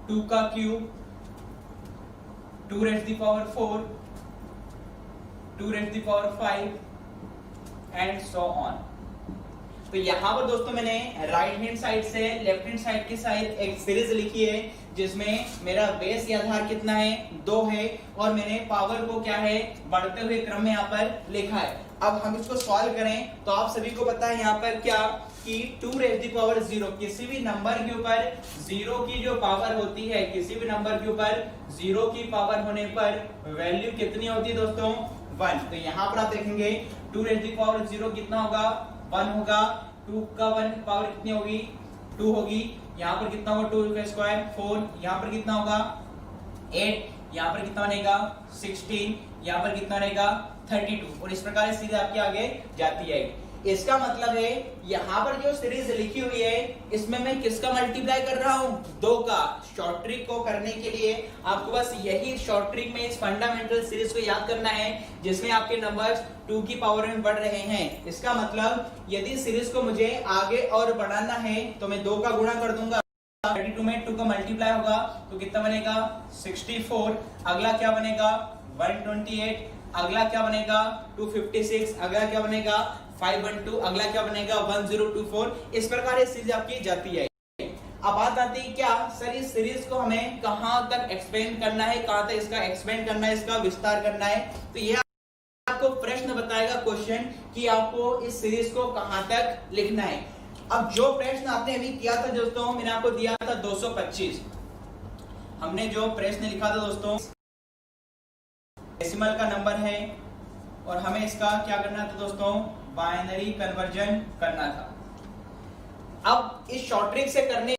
2 का cube, 2 raised to the power 4, 2 raised to the power 5 and so on. तो यहाँ पर दोस्तों मैंने राइट हैंड साइड से लेफ्ट हैंड साइड की साइड एक सीरीज लिखी है, जिसमें मेरा बेस या आधार कितना है 2 है, और मैंने पावर को क्या है बढ़ते हुए क्रम में यहाँ पर लिखा है। अब हम इसको सॉल्व करें तो आप सभी को पता है यहाँ पर क्या कि 2 raised to the power 0, किसी भी नंबर के ऊपर 0 की जो पावर होती है, किसी भी नंबर के ऊपर 0 की पावर होने पर वैल्यू कितनी होती है दोस्तों 1। तो यहाँ पर आप देखेंगे 2 raised to the power 0 कितना होगा 1 होगा, 2 का 1 पावर कितनी होगी 2 होगी, यहाँ पर कितना होगा 2 का स्क्वायर 4, यहाँ पर कितना होगा 8, यहाँ पर कितना बनेगा 16, यहाँ पर कितना बनेगा 32, और इस प्रकार सीधे आपके आगे जाती है। इसका मतलब है यहाँ पर जो सीरीज लिखी हुई है इसमें मैं किसका मल्टीप्लाई कर रहा हूँ, 2 का। शॉर्ट ट्रिक को करने के लिए आपको बस यही शॉर्ट ट्रिक में इस फंडामेंटल सीरीज को याद करना है जिसमें आपके नंबर्स 2 की पावर में बढ़ रहे हैं। इसका मतलब यदि सीरीज को मुझे आगे और बढ़ाना है तो मैं 2 का गुणा कर दूंगा, 32 में 2 का मल्टीप्लाई होगा तो कितना बनेगा 64, अगला क्या बनेगा 128, अगला क्या बनेगा 256, अगला क्या बनेगा 512, अगला क्या बनेगा 1024। इस प्रकार ये सीरीज आपकी जाती है। अब बात आती है क्या सर इस सीरीज को हमें कहां तक एक्सपेंड करना है, कहां तक इसका एक्सपेंड करना है, इसका विस्तार करना है। तो यह आपको प्रश्न बताएगा क्वेश्चन कि आपको इस सीरीज को कहां तक लिखना है। अब जो प्रश्न आपने अभी किया था दोस्तों, मैंने आपको दिया था 225। हमने जो प्रश्न लिखा था दोस्तों डेसिमल का नंबर है और हमें इसका क्या करना था दोस्तों, बाइनरी कन्वर्जन करना था। अब इस शॉर्ट ट्रिक से करने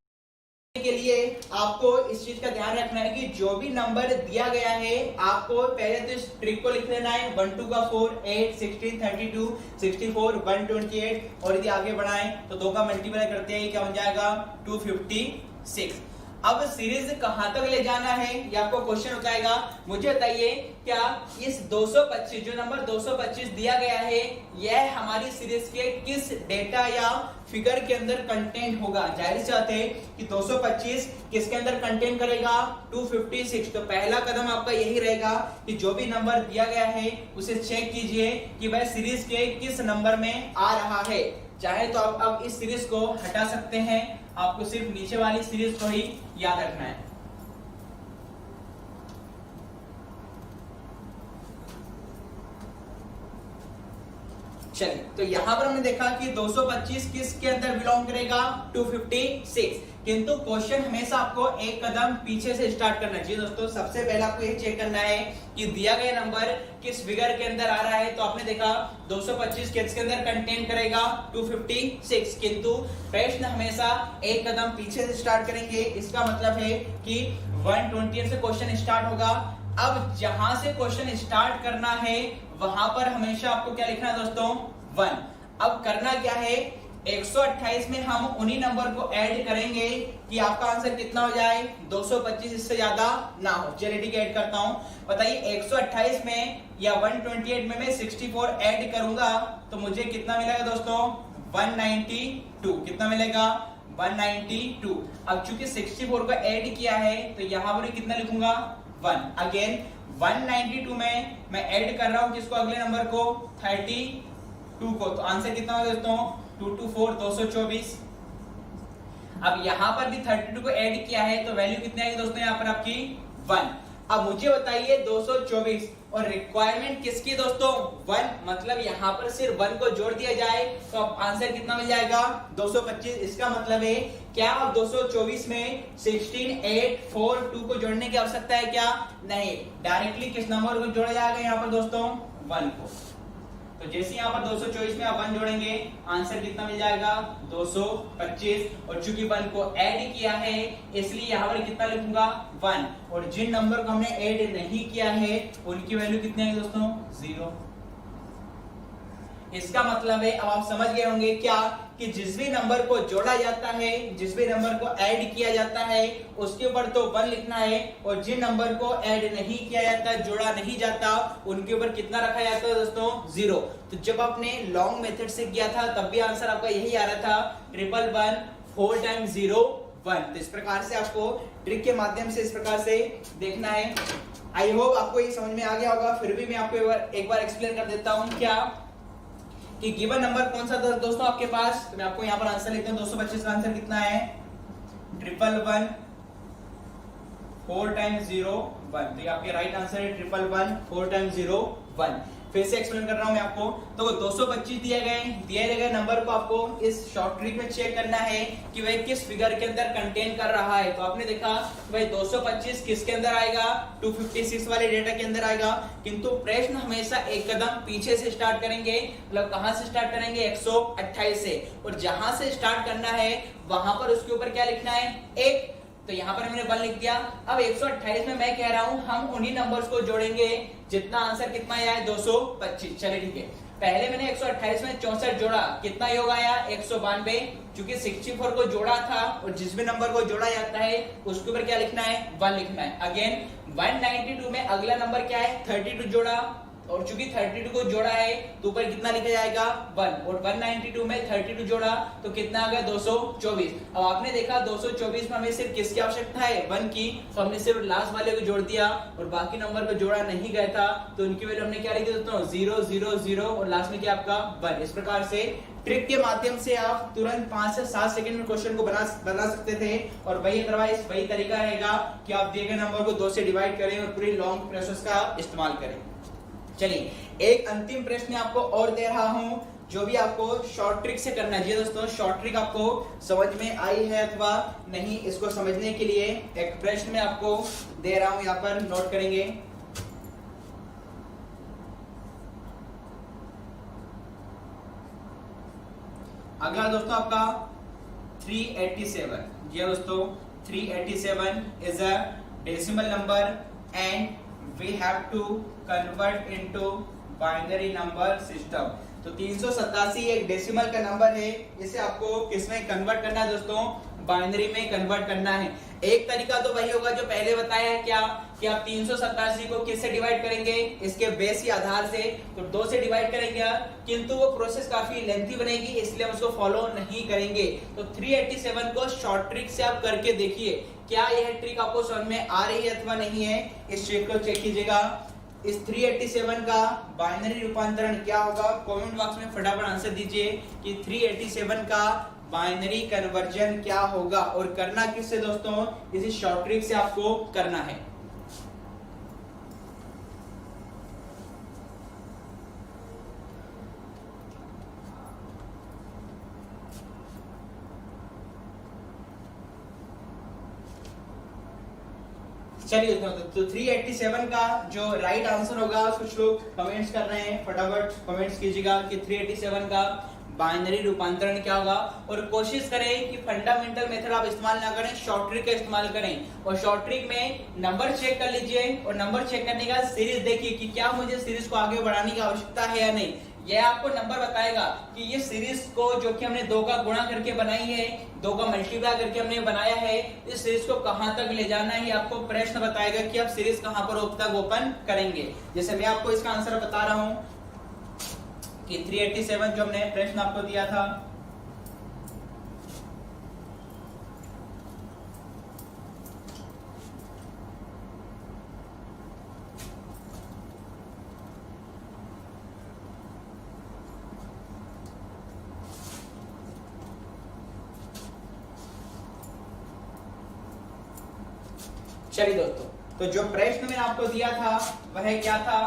के लिए आपको इस चीज का ध्यान रखना है कि जो भी नंबर दिया गया है आपको पहले तो इस ट्रिक को लिख लेना है। 1 2 का 4, 8, 16, 32, 64, 128 और यदि आगे बढ़ाएं तो 2 का मल्टीप्लाई करते हैं क्या बन जाएगा 256। अब सीरीज कहां तक ले जाना है ये आपको क्वेश्चन बताएगा। मुझे बताइए क्या इस 225 जो नंबर 225 दिया गया है यह हमारी सीरीज के किस डेटा या फिगर के अंदर कंटेंट होगा। जाहिर सी बात है कि 225 किसके अंदर कंटेंट करेगा 256। तो पहला कदम आपका यही रहेगा कि जो भी नंबर दिया गया है उसे चेक कीजिए कि वह सीरीज के किस नंबर में आ रहा है। चाहे तो आप अब इस सीरीज को हटा सकते हैं, आपको सिर्फ नीचे वाली सीरीज को ही याद रखना है। चलिए तो यहां पर हमने देखा कि 225 किसके अंदर बिलोंग करेगा 256, किंतु क्वेश्चन हमेशा आपको एक कदम पीछे से स्टार्ट करना चाहिए दोस्तों। सबसे पहले आपको ये चेक करना है कि दिया गया नंबर किस फिगर के अंदर आ रहा है। तो आपने देखा 225 किसके अंदर कंटेंट करेगा 256, किंतु प्रश्न हमेशा एक कदम पीछे से स्टार्ट करेंगे। इसका मतलब है कि 128 से क्वेश्चन स्टार्ट होगा। अब जहां से क्वेश्चन स्टार्ट करना है वहां पर हमेशा आपको क्या लिखना है दोस्तों 1। अब करना क्या है 128 में हम उन्हीं नंबर को ऐड करेंगे कि आपका आंसर कितना हो जाए 225, इससे ज्यादा ना हो। चलिए ठीक है ऐड करता हूं। बताइए 128 में या 128 में मैं 64 ऐड करूंगा तो मुझे कितना मिलेगा दोस्तों 192। कितना मिलेगा 192। अब चूंकि 64 को ऐड किया है तो यहां पर कितना लिखूंगा 1। अगेन 192 में मैं ऐड कर रहा हूं किसको अगले नंबर को 32 को। तो आंसर कितना होगा दोस्तों 224 224। अब यहां पर भी 32 को ऐड किया है तो वैल्यू कितनी आएगी दोस्तों यहां पर आपकी 1। अब मुझे बताइए 224 और रिक्वायरमेंट किसकी दोस्तों 1, मतलब यहां पर सिर्फ 1 को जोड़ दिया जाए तो आंसर कितना मिल जाएगा 225। इसका मतलब है क्या अब 224 में 16, 8, 4, 2 को जोड़ने की आवश्यकता है क्या, नहीं। डायरेक्टली किस नंबर को जोड़ा जाएगा यहाँ पर दोस्तों 1 को। तो जैसे यहाँ पर 224 में आप 1 जोड़ेंगे आंसर कितना मिल जाएगा 225। और चूंकि 1 को ऐड किया है इसलिए यहाँ पर कितना लिखूंगा 1। और जिन नंबर को हमने ऐड नहीं किया है उनकी वैल्यू कितनी है दोस्तों 0। इसका मतलब है अब आप समझ गए होंगे क्या कि जिस भी नंबर को जोड़ा जाता है, जिस भी नंबर को ऐड किया जाता है उसके ऊपर तो 1 लिखना है और जिन नंबर को ऐड नहीं किया जाता, जोड़ा नहीं जाता, उनके ऊपर कितना रखा जाता है दोस्तों 0। तो जब आपने लॉन्ग मेथड से किया था तब भी आंसर आपका यही आ रहा था 111 4 टाइम्स 0 1। तो इस प्रकार से आपको ट्रिक के माध्यम से इस प्रकार से देखना है। आई होप आपको ये समझ में आ गया होगा। फिर भी मैं आपको एक बार एक्सप्लेन कर देता हूँ क्या कि गिवन नंबर कौन सा था दोस्तों आपके पास। तो मैं आपको यहाँ पर आंसर लिखता हूँ 225 का आंसर कितना है 111 4 टाइम्स 0 1। तो ये आपके राइट आंसर है 111 4 टाइम्स 0 1। फिर से एक्सप्लेन कर रहा हूं मैं आपको। तो 225 दिए गए नंबर को आपको इस शॉर्ट ट्रिक में चेक करना है कि वह किस फिगर के अंदर कंटेन कर रहा है। तो आपने देखा भाई 225 किसके अंदर आएगा 256 वाले डेटा के अंदर आएगा, किंतु प्रश्न हमेशा एक कदम पीछे से स्टार्ट करेंगे। मतलब कहां से स्टार्ट करेंगे 128 से, और जहां से स्टार्ट करना है वहां पर उसके ऊपर क्या लिखना है 1। तो यहाँ पर हमने 1 लिख दिया। अब 128 में मैं कह रहा हूं हम उन्हीं नंबर्स को जोड़ेंगे जितना आंसर कितना आया है 225। चलिए ठीक है। पहले मैंने 128 में 64 जोड़ा, कितना योग आया 192, क्योंकि 64 को जोड़ा था और जिस भी नंबर को जोड़ा जाता है उसके ऊपर क्या लिखना है 1 लिखना है। अगेन 192 में अगला नंबर क्या है 32 जोड़ा, और चूंकि 32 को जोड़ा है तो ऊपर कितना लिखा जाएगा 1, और 192 में 32 जोड़ा तो कितना आ गया 224। अब आपने देखा 224 में हमें सिर्फ किसकी आवश्यकता है 1 की, तो हमने सिर्फ लास्ट वाले को जोड़ दिया और बाकी नंबर को जोड़ा नहीं गया था, तो उनकी वैल्यू हमने क्या लिखी दोस्तों 0 0 0 और लास्ट में क्या आपका 1। इस प्रकार से ट्रिक के माध्यम से आप तुरंत 5 से 7 सेकंड में क्वेश्चन को बना सकते थे, और वही अदरवाइज वही तरीका रहेगा कि आप दिए गए नंबर को 2 से डिवाइड करें और पूरी लॉन्ग प्रोसेस का इस्तेमाल करें। चलिए एक अंतिम प्रश्न आपको और दे रहा हूं, जो भी आपको शॉर्ट ट्रिक से करना है। जी दोस्तों, शॉर्ट ट्रिक आपको समझ में आई है अथवा नहीं, इसको समझने के लिए एक प्रश्न में आपको दे रहा हूं, यहां पर नोट करेंगे। अगला दोस्तों आपका 387। जी दोस्तों, 387 is a decimal number and we have to convert into binary number system। तो 387 एक डेसिमल का नंबर है, इसे आपको किसमें कन्वर्ट करना है दोस्तों, बाइनरी में कन्वर्ट करना है। एक तरीका तो वही होगा जो पहले बताया है, क्या कि आप 387 को किससे डिवाइड करेंगे, इसके बेस या आधार से, तो 2 से डिवाइड करेंगे, किंतु वो प्रोसेस काफी लेंथी बनेगी, इसलिए हम उसको फॉलो नहीं करेंगे। तो 387 को शॉर्ट ट्रिक से आप करके देखिए, क्या यह ट्रिक आपको समझ में आ रही है अथवा नहीं है, इस ट्रिक को चेक कीजिएगा। इस 387 का बाइनरी रूपांतरण क्या होगा, कमेंट बॉक्स में फटाफट आंसर दीजिए कि 387 का बाइनरी कन्वर्जन क्या होगा, और करना किससे दोस्तों, इसी शॉर्ट ट्रिक से आपको करना है। चलिए तो 387 का जो राइट आंसर होगा, कुछ लोग कमेंट्स कर रहे हैं, फटाफट कमेंट्स कीजिएगा कि 387 का बाइनरी रूपांतरण क्या होगा, और कोशिश करें कि फंडामेंटल मेथड आप इस्तेमाल ना करें, शॉर्ट ट्रिक का इस्तेमाल करें। और शॉर्ट ट्रिक में नंबर चेक कर लीजिए, और नंबर चेक करने का सीरीज देखिए कि क्या मुझे सीरीज को आगे बढ़ाने की आवश्यकता है या नहीं। यह आपको नंबर बताएगा कि ये सीरीज को जो कि हमने 2 का गुणा करके बनाई है, 2 का मल्टीप्लाई करके हमने बनाया है, इस सीरीज को कहां तक ले जाना है, आपको प्रश्न बताएगा कि आप सीरीज कहां पर तक ओपन करेंगे। जैसे मैं आपको इसका आंसर बता रहा हूं कि 387 जो हमने प्रश्न आपको दिया था, चलिए दोस्तों, तो जो प्रश्न मैंने आपको दिया था वह क्या था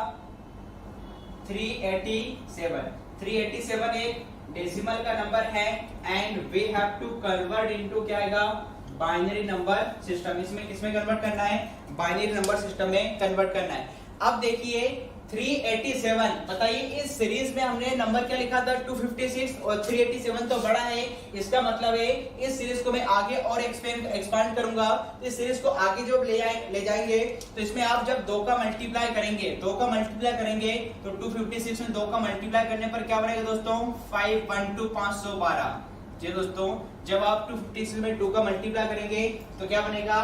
387। 387 एक डेसिमल का नंबर है and we have to convert into क्या आएगा बाइनरी नंबर सिस्टम। इसमें किसमें कन्वर्ट करना है, बाइनरी नंबर सिस्टम में कन्वर्ट करना है। अब देखिए 387, बताइए इस सीरीज में हमने नंबर क्या लिखा था 256, और 387 तो बड़ा है, इसका मतलब है इस सीरीज को मैं आगे और एक्सपांड करूंगा, तो इस सीरीज को आगे जब ले जाएंगे तो इसमें आप जब 2 का मल्टीप्लाई करेंगे, 2 का मल्टीप्लाई करेंगे तो 256 में 2 का मल्टीप्लाई करने पर क्या बनेगा दोस्तों 512 512। जी दोस्तों, जब आप 256 में 2 का मल्टीप्लाई करेंगे तो क्या बनेगा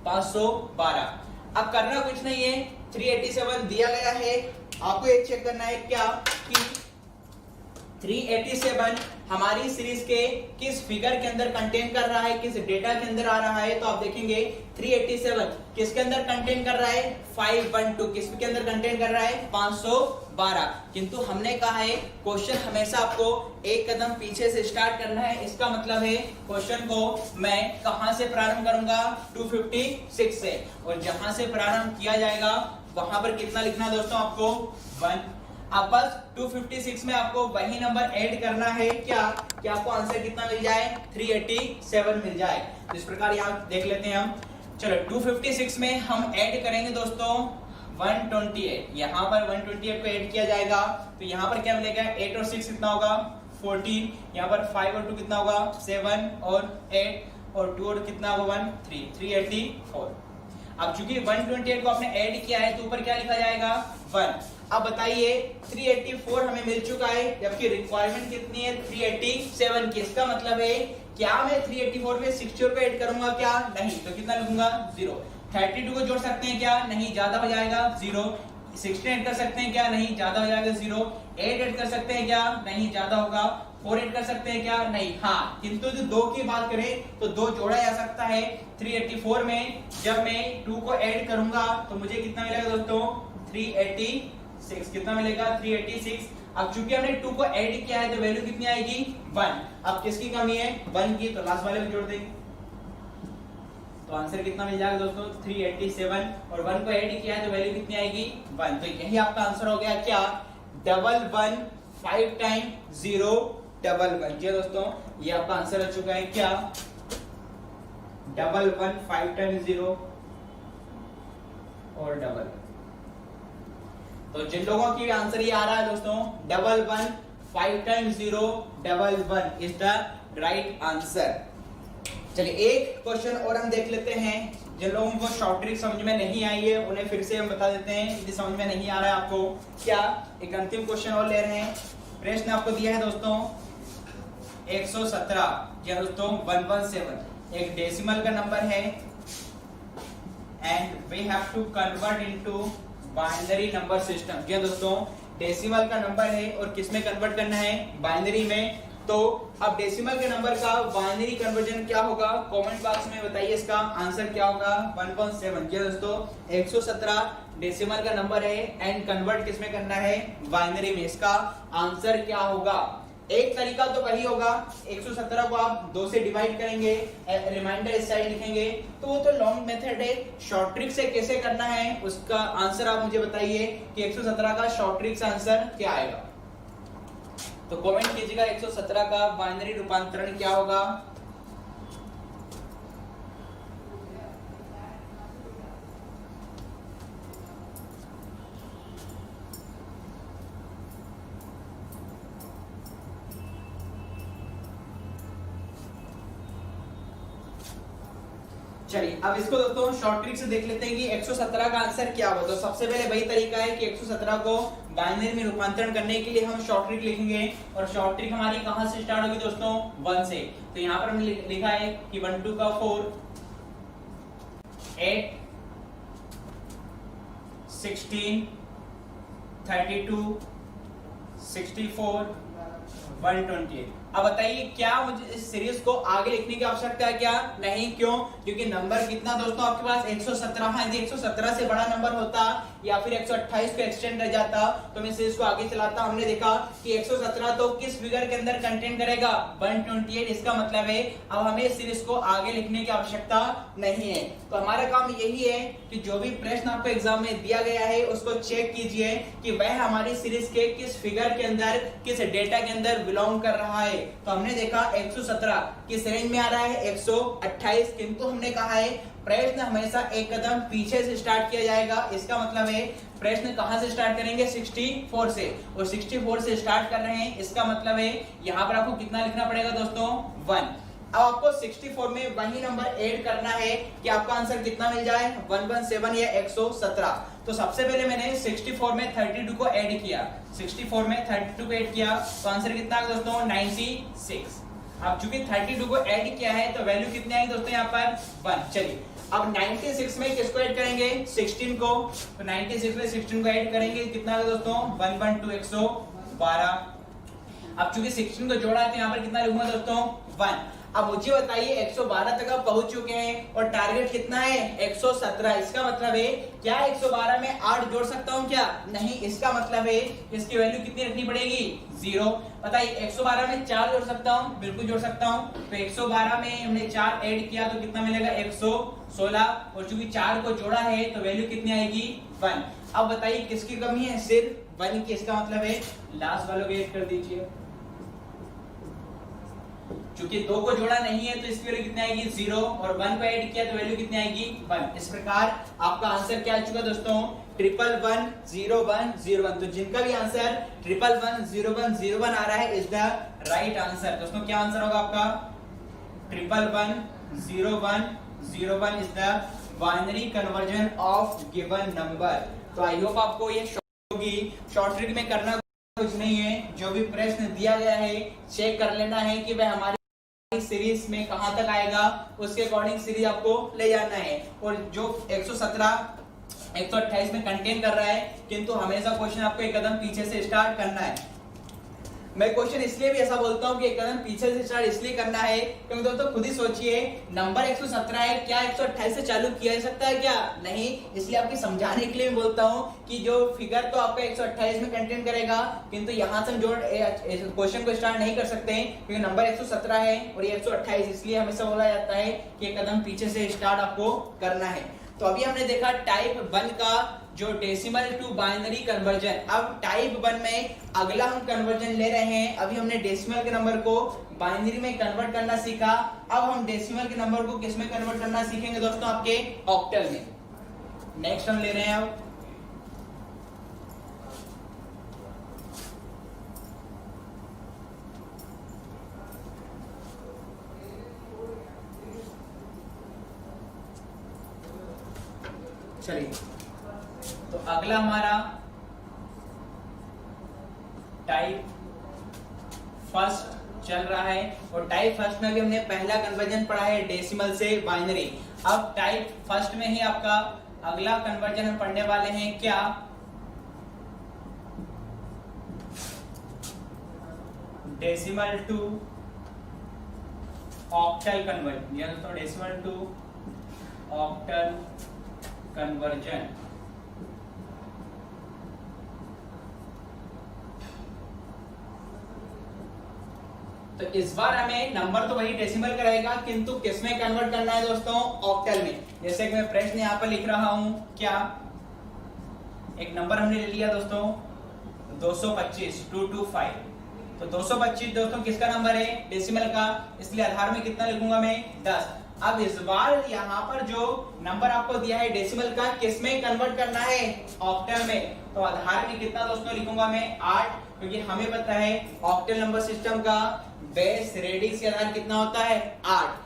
512। अब करना कुछ नहीं है, 387 दिया गया है, आपको एक चेक करना है क्या कि 387 हमारी सीरीज के किस फिगर के अंदर कंटेन कर रहा है, किस डेटा के अंदर आ रहा है। तो आप देखेंगे 387 किसके अंदर कंटेन कर रहा है 512, किसके अंदर कंटेन कर रहा है 512। किंतु हमने कहा है क्वेश्चन हमेशा आपको एक कदम पीछे से स्टार्ट करना है, इसका मतलब है क्वेश्चन को मैं कहां से प्रारंभ करूंगा 256 से, और जहां से प्रारंभ किया जाएगा वहां पर कितना लिखना है दोस्तों आपको 1। अब बस 256 में आपको वही नंबर ऐड करना है, क्या कि आपको आंसर कितना मिल जाए 387 मिल जाए। तो इस प्रकार यहाँ देख लेते हैं हम। चलो 256 में हम ऐड करेंगे दोस्तों 128, यहाँ पर 128 को ऐड किया जाएगा तो यहाँ पर क्या मिलेगा 8 और 6 कितना होगा 14, यहाँ पर 5 और 2 कितना होगा 7 और 8 और 2 और कितना होगा 1 3 384। अब चूंकि 128 को आपने ऐड किया है तो ऊपर क्या लिखा जाएगा 1। अब बताइए 384 हमें मिल चुका है, जबकि रिक्वायरमेंट कितनी है 387 की। इसका मतलब है क्या मैं 384 में 64 को ऐड करूंगा क्या? नहीं। तो कितना लिखूंगा 0। 32 को जोड़ सकते हैं क्या? नहीं, ज्यादा हो जाएगा 0। 16 ऐड कर सकते हैं क्या? नहीं, ज्यादा हो जाएगा 0। 8 ऐड कर सकते हैं क्या? नहीं, ज्यादा होगा। 4 ऐड कर सकते हैं क्या? नहीं। हाँ, किंतु जो 2 की बात करें तो 2 जोड़ा जा सकता है 384 में। जब मैं 2 को ऐड करूंगा तो मुझे कितना मिलेगा दोस्तों 386। कितना मिलेगा 386। अब चूंकि हमने 2 को ऐड किया है तो वैल्यू कितनी आएगी 1। अब किसकी कमी है 1 की, तो लास्ट वाले में जोड़ देंगे तो आंसर कितना मिल जाएगा दोस्तों 387। और 1 को ऐड किया है तो वैल्यू कितनी आएगी 1। तो यही आपका आंसर हो गया क्या 11 5 टाइम 0 11। जी दोस्तों, ये आपका आंसर हो चुका है क्या 11 5 टाइम 0 और 11। तो जिन लोगों की आंसर ये आ रहा है दोस्तों 11 5 time 0 11 is the right answer. चलिए एक क्वेश्चन और हम देख लेते हैं। जिन लोगों को शॉर्ट ट्रिक समझ में नहीं आई है उन्हें फिर से हम बता देते हैं, यदि समझ में नहीं आ रहा है आपको क्या। एक अंतिम क्वेश्चन और ले रहे हैं। प्रश्न आपको दिया है दोस्तों 117 या दोस्तों 117 एक डेसिमल का नंबर है and we have to convert into binary number system. जी दोस्तों, डेसिमल का नंबर है और किस में कन्वर्ट करना है बाइनरी में। तो अब डेसिमल के नंबर का बाइनरी कन्वर्जन क्या होगा कमेंट बॉक्स में बताइए, इसका आंसर क्या होगा 117। जी दोस्तों, 117 डेसिमल का नंबर है एंड कन्वर्ट किस में करना है बाइनरी में। इसका आंसर क्या होगा? एक तरीका तो वही होगा 117 को आप 2 से डिवाइड करेंगे, रिमाइंडर इस साइड लिखेंगे, तो वो तो लॉन्ग मेथड है। शॉर्ट ट्रिक से कैसे करना है उसका आंसर आप मुझे बताइए कि 117 का शॉर्ट ट्रिक से आंसर क्या आएगा। तो कमेंट कीजिएगा 117 का बाइनरी रूपांतरण क्या होगा। चलिए अब इसको दोस्तों शॉर्ट ट्रिक से देख लेते हैं कि 117 का आंसर क्या होगा। तो सबसे पहले वही तरीका है कि 117 को बाइनरी में रूपांतरण करने के लिए हम शॉर्ट ट्रिक लिखेंगे और शॉर्ट ट्रिक हमारी कहां से स्टार्ट होगी दोस्तों 1 से। तो यहाँ पर हमने लिखा है कि 1 2 का 4 8 16 32 64 128। अब बताइए क्या मुझे इस सीरीज को आगे लिखने की आवश्यकता है क्या? नहीं। क्यों? क्योंकि नंबर कितना दोस्तों आपके पास 117 है। यदि 117 से बड़ा नंबर होता या फिर 128 पे एक्सटेंड रह जाता तो मैं सीरीज को आगे चलाता। हमने देखा कि 117 तो किस फिगर के अंदर कंटेंट करेगा 128। इसका मतलब है अब हमें इस सीरीज को आगे लिखने की आवश्यकता नहीं है। तो हमारा काम यही है कि जो भी प्रश्न आपको एग्जाम में दिया गया है उसको चेक कीजिए कि वह हमारी सीरीज के किस फिगर के अंदर किस डेटा के अंदर बिलोंग कर रहा है। तो हमने देखा 117 किस रेंज में आ रहा है 128, किंतु हमने कहा है प्रश्न हमेशा एक कदम पीछे से स्टार्ट किया जाएगा। इसका मतलब है प्रश्न कहां से स्टार्ट करेंगे 64 से, और 64 से स्टार्ट कर रहे हैं। इसका मतलब है यहाँ पर आपको कितना लिखना पड़ेगा दोस्तों 1। अब आपको 64 में वही नंबर ऐड करना है कि आपका आंसर कितना मिल जाए 117 या 117। तो सबसे पहले मैंने 64 में 32 को ऐड किया, 64 में 32 को ऐड किया तो आंसर कितना है दोस्तों 96। अब चूंकि 32 को ऐड किया है तो वैल्यू कितनी आएगी दोस्तों यहाँ पर 1। चलिए अब 96 में किसको ऐड करेंगे 16 को। तो 96 में 16 को ऐड करेंगे कितना है दोस्तों 112 112। अब चूंकि 16 को जोड़ा है तो यहाँ पर कितना लिखूंगा दोस्तों 1। अब मुझे बताइए 112 तक आप पहुंच चुके हैं और टारगेट कितना है 117। इसका मतलब है क्या 112 में 8 जोड़ सकता हूं क्या? नहीं। इसका मतलब है इसकी वैल्यू कितनी रखनी पड़ेगी 0। बताइए 112 में 4 जोड़ सकता हूं? बिल्कुल जोड़ सकता हूं। तो 112 में हमने 4 ऐड किया तो कितना मिलेगा 116, और चूंकि 4 को जोड़ा है तो वैल्यू कितनी आएगी 1। अब बताइए किसकी कमी है सिर्फ 1 की। इसका मतलब है लास्ट वालों को ऐड कर दीजिए। चूंकि 2 को जोड़ा नहीं है तो इसकी वैल्यू कितनी आएगी 0, और 1 को ऐड किया तो वैल्यू कितनी आएगी 1। इस प्रकार आपका आंसर क्या आ चुका दोस्तों 1110101। तो जिनका भी आंसर 1110101 आ रहा है इज द राइट आंसर। दोस्तों क्या आंसर होगा आपका 1110101 is the binary conversion of given number. तो आई होप आपको ये होगी। शॉर्ट ट्रिक में करना कुछ नहीं है, जो भी प्रश्न दिया गया है चेक कर लेना है कि वह हमारी सीरीज में कहां तक आएगा, उसके अकॉर्डिंग सीरीज आपको ले जाना है। और जो 117 128 में कंटेन कर रहा है, किंतु हमेशा क्वेश्चन आपको एक कदम पीछे से स्टार्ट करना है। मैं क्वेश्चन इसलिए भी ऐसा बोलता हूँ कि एक कदम पीछे से स्टार्ट इसलिए करना है क्योंकि दोस्तों खुद ही सोचिए, नंबर 117 है, क्या 128 से चालू किया जा सकता है क्या? नहीं। इसलिए आपके समझाने के लिए मैं बोलता हूँ कि जो फिगर तो आपका 128 में कंटेन करेगा, किंतु यहाँ से हम जोड़ क्वेश्चन को स्टार्ट नहीं कर सकते क्योंकि नंबर 117 है और ये 128, इसलिए हमेशा बोला जाता है कि एक कदम पीछे से स्टार्ट आपको करना है। तो अभी हमने देखा टाइप 1 का जो डेसिमल टू बाइनरी कन्वर्जन। अब टाइप 1 में अगला हम कन्वर्जन ले रहे हैं। अभी हमने डेसिमल के नंबर को बाइनरी में कन्वर्ट करना सीखा, अब हम डेसिमल के नंबर को किस में कन्वर्ट करना सीखेंगे दोस्तों? आपके ऑक्टल में। नेक्स्ट हम ले रहे हैं अब चलिए, तो अगला हमारा टाइप फर्स्ट चल रहा है और टाइप फर्स्ट में भी हमने पहला कन्वर्जन पढ़ा है डेसिमल से बाइनरी। अब टाइप फर्स्ट में ही आपका अगला कन्वर्जन हम पढ़ने वाले हैं, क्या? डेसिमल टू ऑक्टल कन्वर्जन, या दोस्तों डेसिमल टू ऑक्टल कन्वर्जन। तो इस बार हमें नंबर तो वही डेसिमल का रहेगा, किंतु किस में कन्वर्ट करना है दोस्तों? ऑक्टल में। जैसे कि मैं प्रश्न यहां पर लिख रहा हूं, क्या एक नंबर हमने ले लिया दोस्तों 225 225। तो 225 दोस्तों किसका नंबर है? डेसिमल का, इसलिए आधार में कितना लिखूंगा मैं? 10। अब इस बार यहाँ पर जो नंबर आपको दिया है डेसिमल का, किस में कन्वर्ट करना है? ऑक्टल में। तो आधार में कितना दोस्तों लिखूंगा मैं? 8, क्योंकि हमें पता है ऑक्टल नंबर सिस्टम का बेस रेडिक्स के आधार कितना होता है? 8।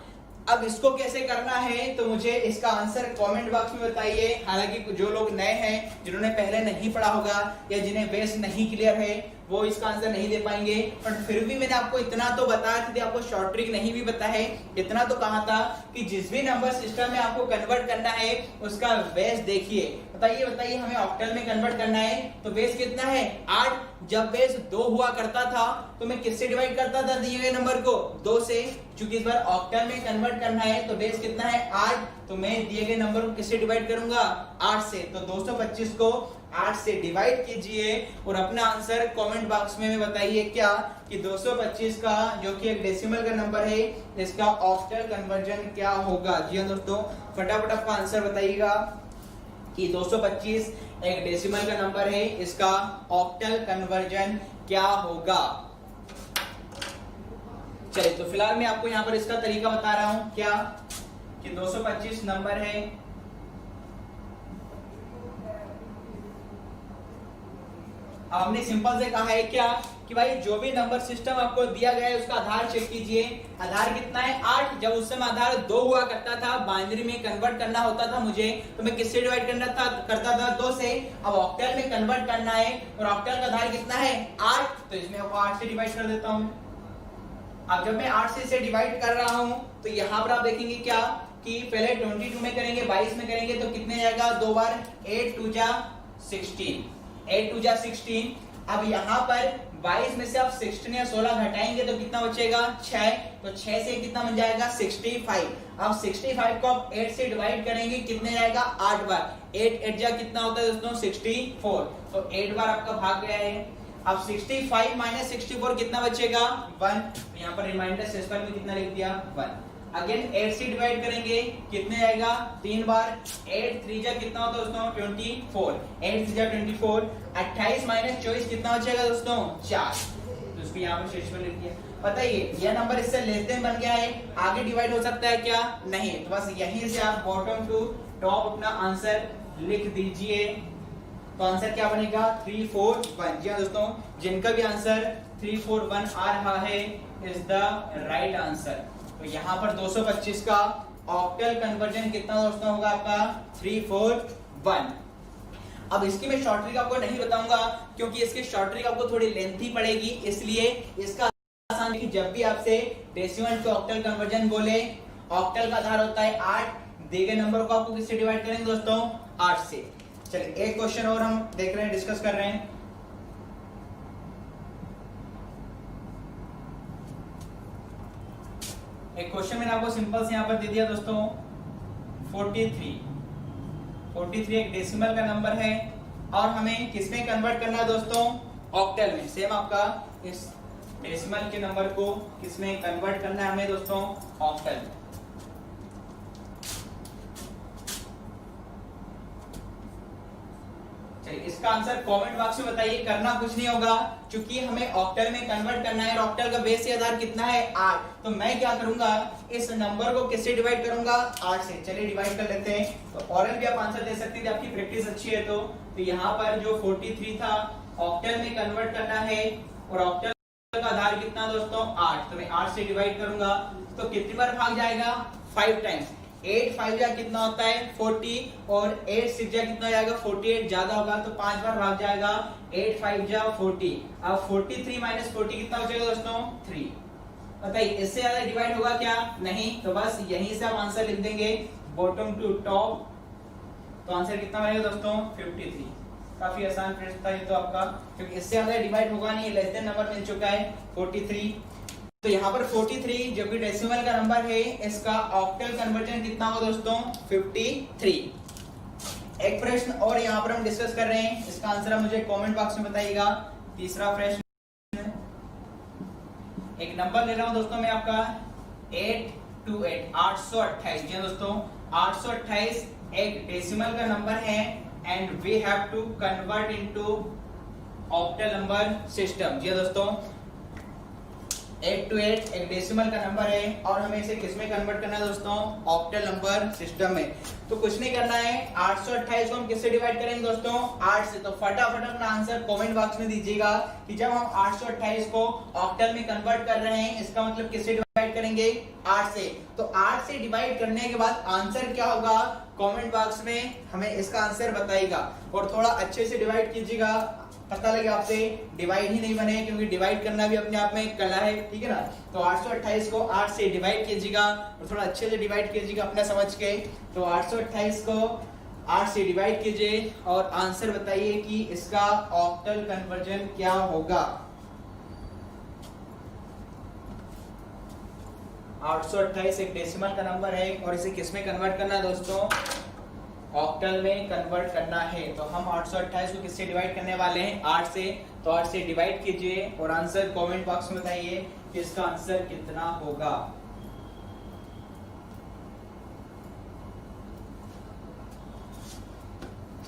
अब इसको कैसे करना है तो मुझे इसका आंसर कमेंट बॉक्स में बताइए। हालांकि जो लोग नए हैं, जिन्होंने पहले नहीं पढ़ा होगा या जिन्हें बेस नहीं क्लियर है, वो इसका आंसर नहीं दे पाएंगे, पर फिर भी मैंने आपको इतना तो बताया था, आपको शॉर्ट ट्रिक नहीं भी पता है, इतना तो कहा था कि जिस भी नंबर सिस्टम में आपको कन्वर्ट करना है उसका बेस देखिए। बताइए हमें ऑक्टल में कन्वर्ट करना है तो बेस कितना है? 8। जब बेस 2 हुआ करता था तो मैं किससे डिवाइड करता था दिए हुए नंबर को? 2 से। चूंकि इस बार ऑक्टल में कन्वर्ट करना है तो बेस कितना है? 8। तो मैं दिए गए नंबर को किससे डिवाइड करूंगा? 8 से। तो 225 को 8 से डिवाइड कीजिए और अपना आंसर कमेंट बॉक्स में बताइए क्या कि 225 का जो कि एक डेसिमल का नंबर है, इसका ऑक्टल कन्वर्जन क्या होगा? जी हां दोस्तों, फटाफट आपका आंसर बताइएगा कि 225 एक डेसिमल का नंबर है, इसका ऑक्टल कन्वर्जन क्या होगा? चलिए, तो फिलहाल मैं आपको यहाँ पर इसका तरीका बता रहा हूं, क्या कि 225 नंबर है, अब हमने सिंपल से कहा है क्या कि भाई जो भी नंबर सिस्टम आपको दिया गया है उसका आधार चेक कीजिए। आधार कितना है? 8। जब उस समय आधार 2 हुआ करता था, बाइनरी में कन्वर्ट करना होता था मुझे, तो मैं किससे डिवाइड करता था? 2 से। अब ऑक्टल में कन्वर्ट करना है और ऑक्टल का आधार कितना है? 8। तो इसमें 8 से डिवाइड कर देता हूं। अब जब मैं 8 से इसे डिवाइड कर रहा हूं तो यहाँ पर आप देखेंगे क्या कि पहले 22 में करेंगे, 22 में करेंगे तो कितने जाएगा? 2 बार 8 2 जा 16, 8 2 जा 16। अब यहाँ पर 22 में से आप 16 या 16 घटाएंगे तो कितना बचेगा? 6। तो 6 से कितना बन जाएगा? 65। अब 65 को आप 8 से डिवाइड करेंगे, कितने जाएगा? 8 बार। 8 8 जा कितना होता है दोस्तों? 64। तो 8 बार आपका भाग गया है। अब 65 माइनस 64 कितना बचेगा? 1। यहाँ पर रिमाइंडर सेस्पर में कितना लिख दिया? 1। अगेन 8 से डिवाइड करेंगे, कितने जाएगा? 3 बार। 8 3 जा कितना होता है दोस्तों? 24। 8 3 जा 24। 28 माइनस 24 कितना बचेगा दोस्तों? 4। तो इसको यहाँ पर शेष में लिख दिया। बताइए यह नंबर इससे लेस देन बन गया है, आगे डिवाइड हो सकता है क्या? नहीं। तो बस यहीं से आप बॉटम टू टॉप अपना आंसर लिख दीजिए। तो आंसर क्या बनेगा? 3 4 1। जी हाँ दोस्तों, जिनका भी आंसर 3 4 1 आ रहा है इज द राइट आंसर। तो यहाँ पर 225 का ऑक्टल कन्वर्जन कितना दोस्तों होगा आपका 341। अब इसकी मैं शॉर्ट ट्रिक आपको नहीं बताऊंगा क्योंकि इसकी शॉर्ट ट्रिक आपको थोड़ी लेंथी पड़ेगी, इसलिए इसका आसान कि जब भी आपसे डेसिमल टू ऑक्टल कन्वर्जन बोले, ऑक्टल का आधार होता है 8, दिए गए नंबर को आपको किससे डिवाइड करेंगे दोस्तों 8 से। चलिए एक क्वेश्चन और हम देख रहे हैं, डिस्कस कर रहे हैं। एक क्वेश्चन मैंने आपको सिंपल से यहां पर दे दिया दोस्तों 43 एक डेसिमल का नंबर है और हमें किसमें कन्वर्ट करना है दोस्तों ऑक्टल में। सेम आपका इस डेसिमल के नंबर को किसमें कन्वर्ट करना है हमें दोस्तों ऑक्टल में। इसका आंसर कमेंट बॉक्स में बताइए, करना कुछ नहीं होगा क्योंकि हमें ऑक्टल में कन्वर्ट करना है और ऑक्टल का बेस या आधार कितना है 8। तो मैं क्या करूंगा इस नंबर को किससे डिवाइड करूंगा 8 से। चलिए डिवाइड कर लेते हैं। तो ऑरल भी आप आंसर दे सकते हैं, आपकी प्रैक्टिस अच्छी है तो यहाँ पर जो 43 था ऑक्टल में कन्वर्ट करना है और ऑक्टल का आधार कितना दोस्तों 8। तो मैं 8 से डिवाइड करूंगा तो कितनी बार भाग जाएगा 5 टाइम्स। 8 5 जा कितना होता है 40 और 8 6 जा कितना हो जाएगा 48, ज्यादा होगा तो 5 बार भाग जाएगा। 8 5 जा 40। अब 43 माइनस 40 कितना हो जाएगा दोस्तों 3। बताइए इससे ज्यादा डिवाइड होगा क्या, नहीं। तो बस यहीं से आप आंसर लिख देंगे बॉटम टू टॉप। तो आंसर कितना बनेगा दोस्तों 53। काफी आसान प्रश्न था ये तो आपका, क्योंकि इससे ज्यादा डिवाइड होगा नहीं, लेस देन नंबर मिल चुका है 43। तो यहाँ पर 43 जो कि डेसिमल का नंबर है, इसका ऑक्टल कन्वर्जन कितना होगा दोस्तों 53। एक प्रश्न और यहाँ पर हम डिस्कस कर रहे हैं, इसका आंसर आप मुझे कमेंट बॉक्स में बताइएगा। तीसरा प्रश्न, एक नंबर ले रहा हूं दोस्तों मैं आपका 828 828। जी दोस्तों 828 एक डेसिमल का नंबर है and we have to convert into octal number system. जी दोस्तों 828 एक डेसिमल का नंबर है और हमें इसे किसमें कन्वर्ट करना है दोस्तों ऑक्टल नंबर सिस्टम में। तो कुछ नहीं करना है, 828 को हम किससे डिवाइड करेंगे दोस्तों 8 से। तो फटाफट अपना आंसर कमेंट बॉक्स में दीजिएगा कि जब हम 828 को ऑक्टल में कन्वर्ट कर रहे हैं इसका मतलब किससे डिवाइड करेंगे 8 से। तो 8 से डिवाइड करने के बाद आंसर क्या होगा कमेंट बॉक्स में हमें इसका आंसर बताइएगा और थोड़ा अच्छे से डिवाइड कीजिएगा। पता लगे आपसे डिवाइड ही नहीं बने, क्योंकि डिवाइड करना भी अपने आप में एक कला है, ठीक है ना। तो 828 को 8 से डिवाइड कीजिएगा और थोड़ा अच्छे से डिवाइड कीजिएगा अपना समझ के। तो 828 को 8 से डिवाइड कीजिए और आंसर बताइए कि इसका ऑक्टल कन्वर्जन क्या होगा। 828 एक डेसिमल का नंबर है और इसे किसमें कन्वर्ट करना है दोस्तों ऑक्टल में कन्वर्ट करना है। तो हम 828 को किससे डिवाइड करने वाले हैं 8 से। तो 8 से डिवाइड कीजिए और आंसर कमेंट बॉक्स में बताइए कि इसका आंसर कितना होगा।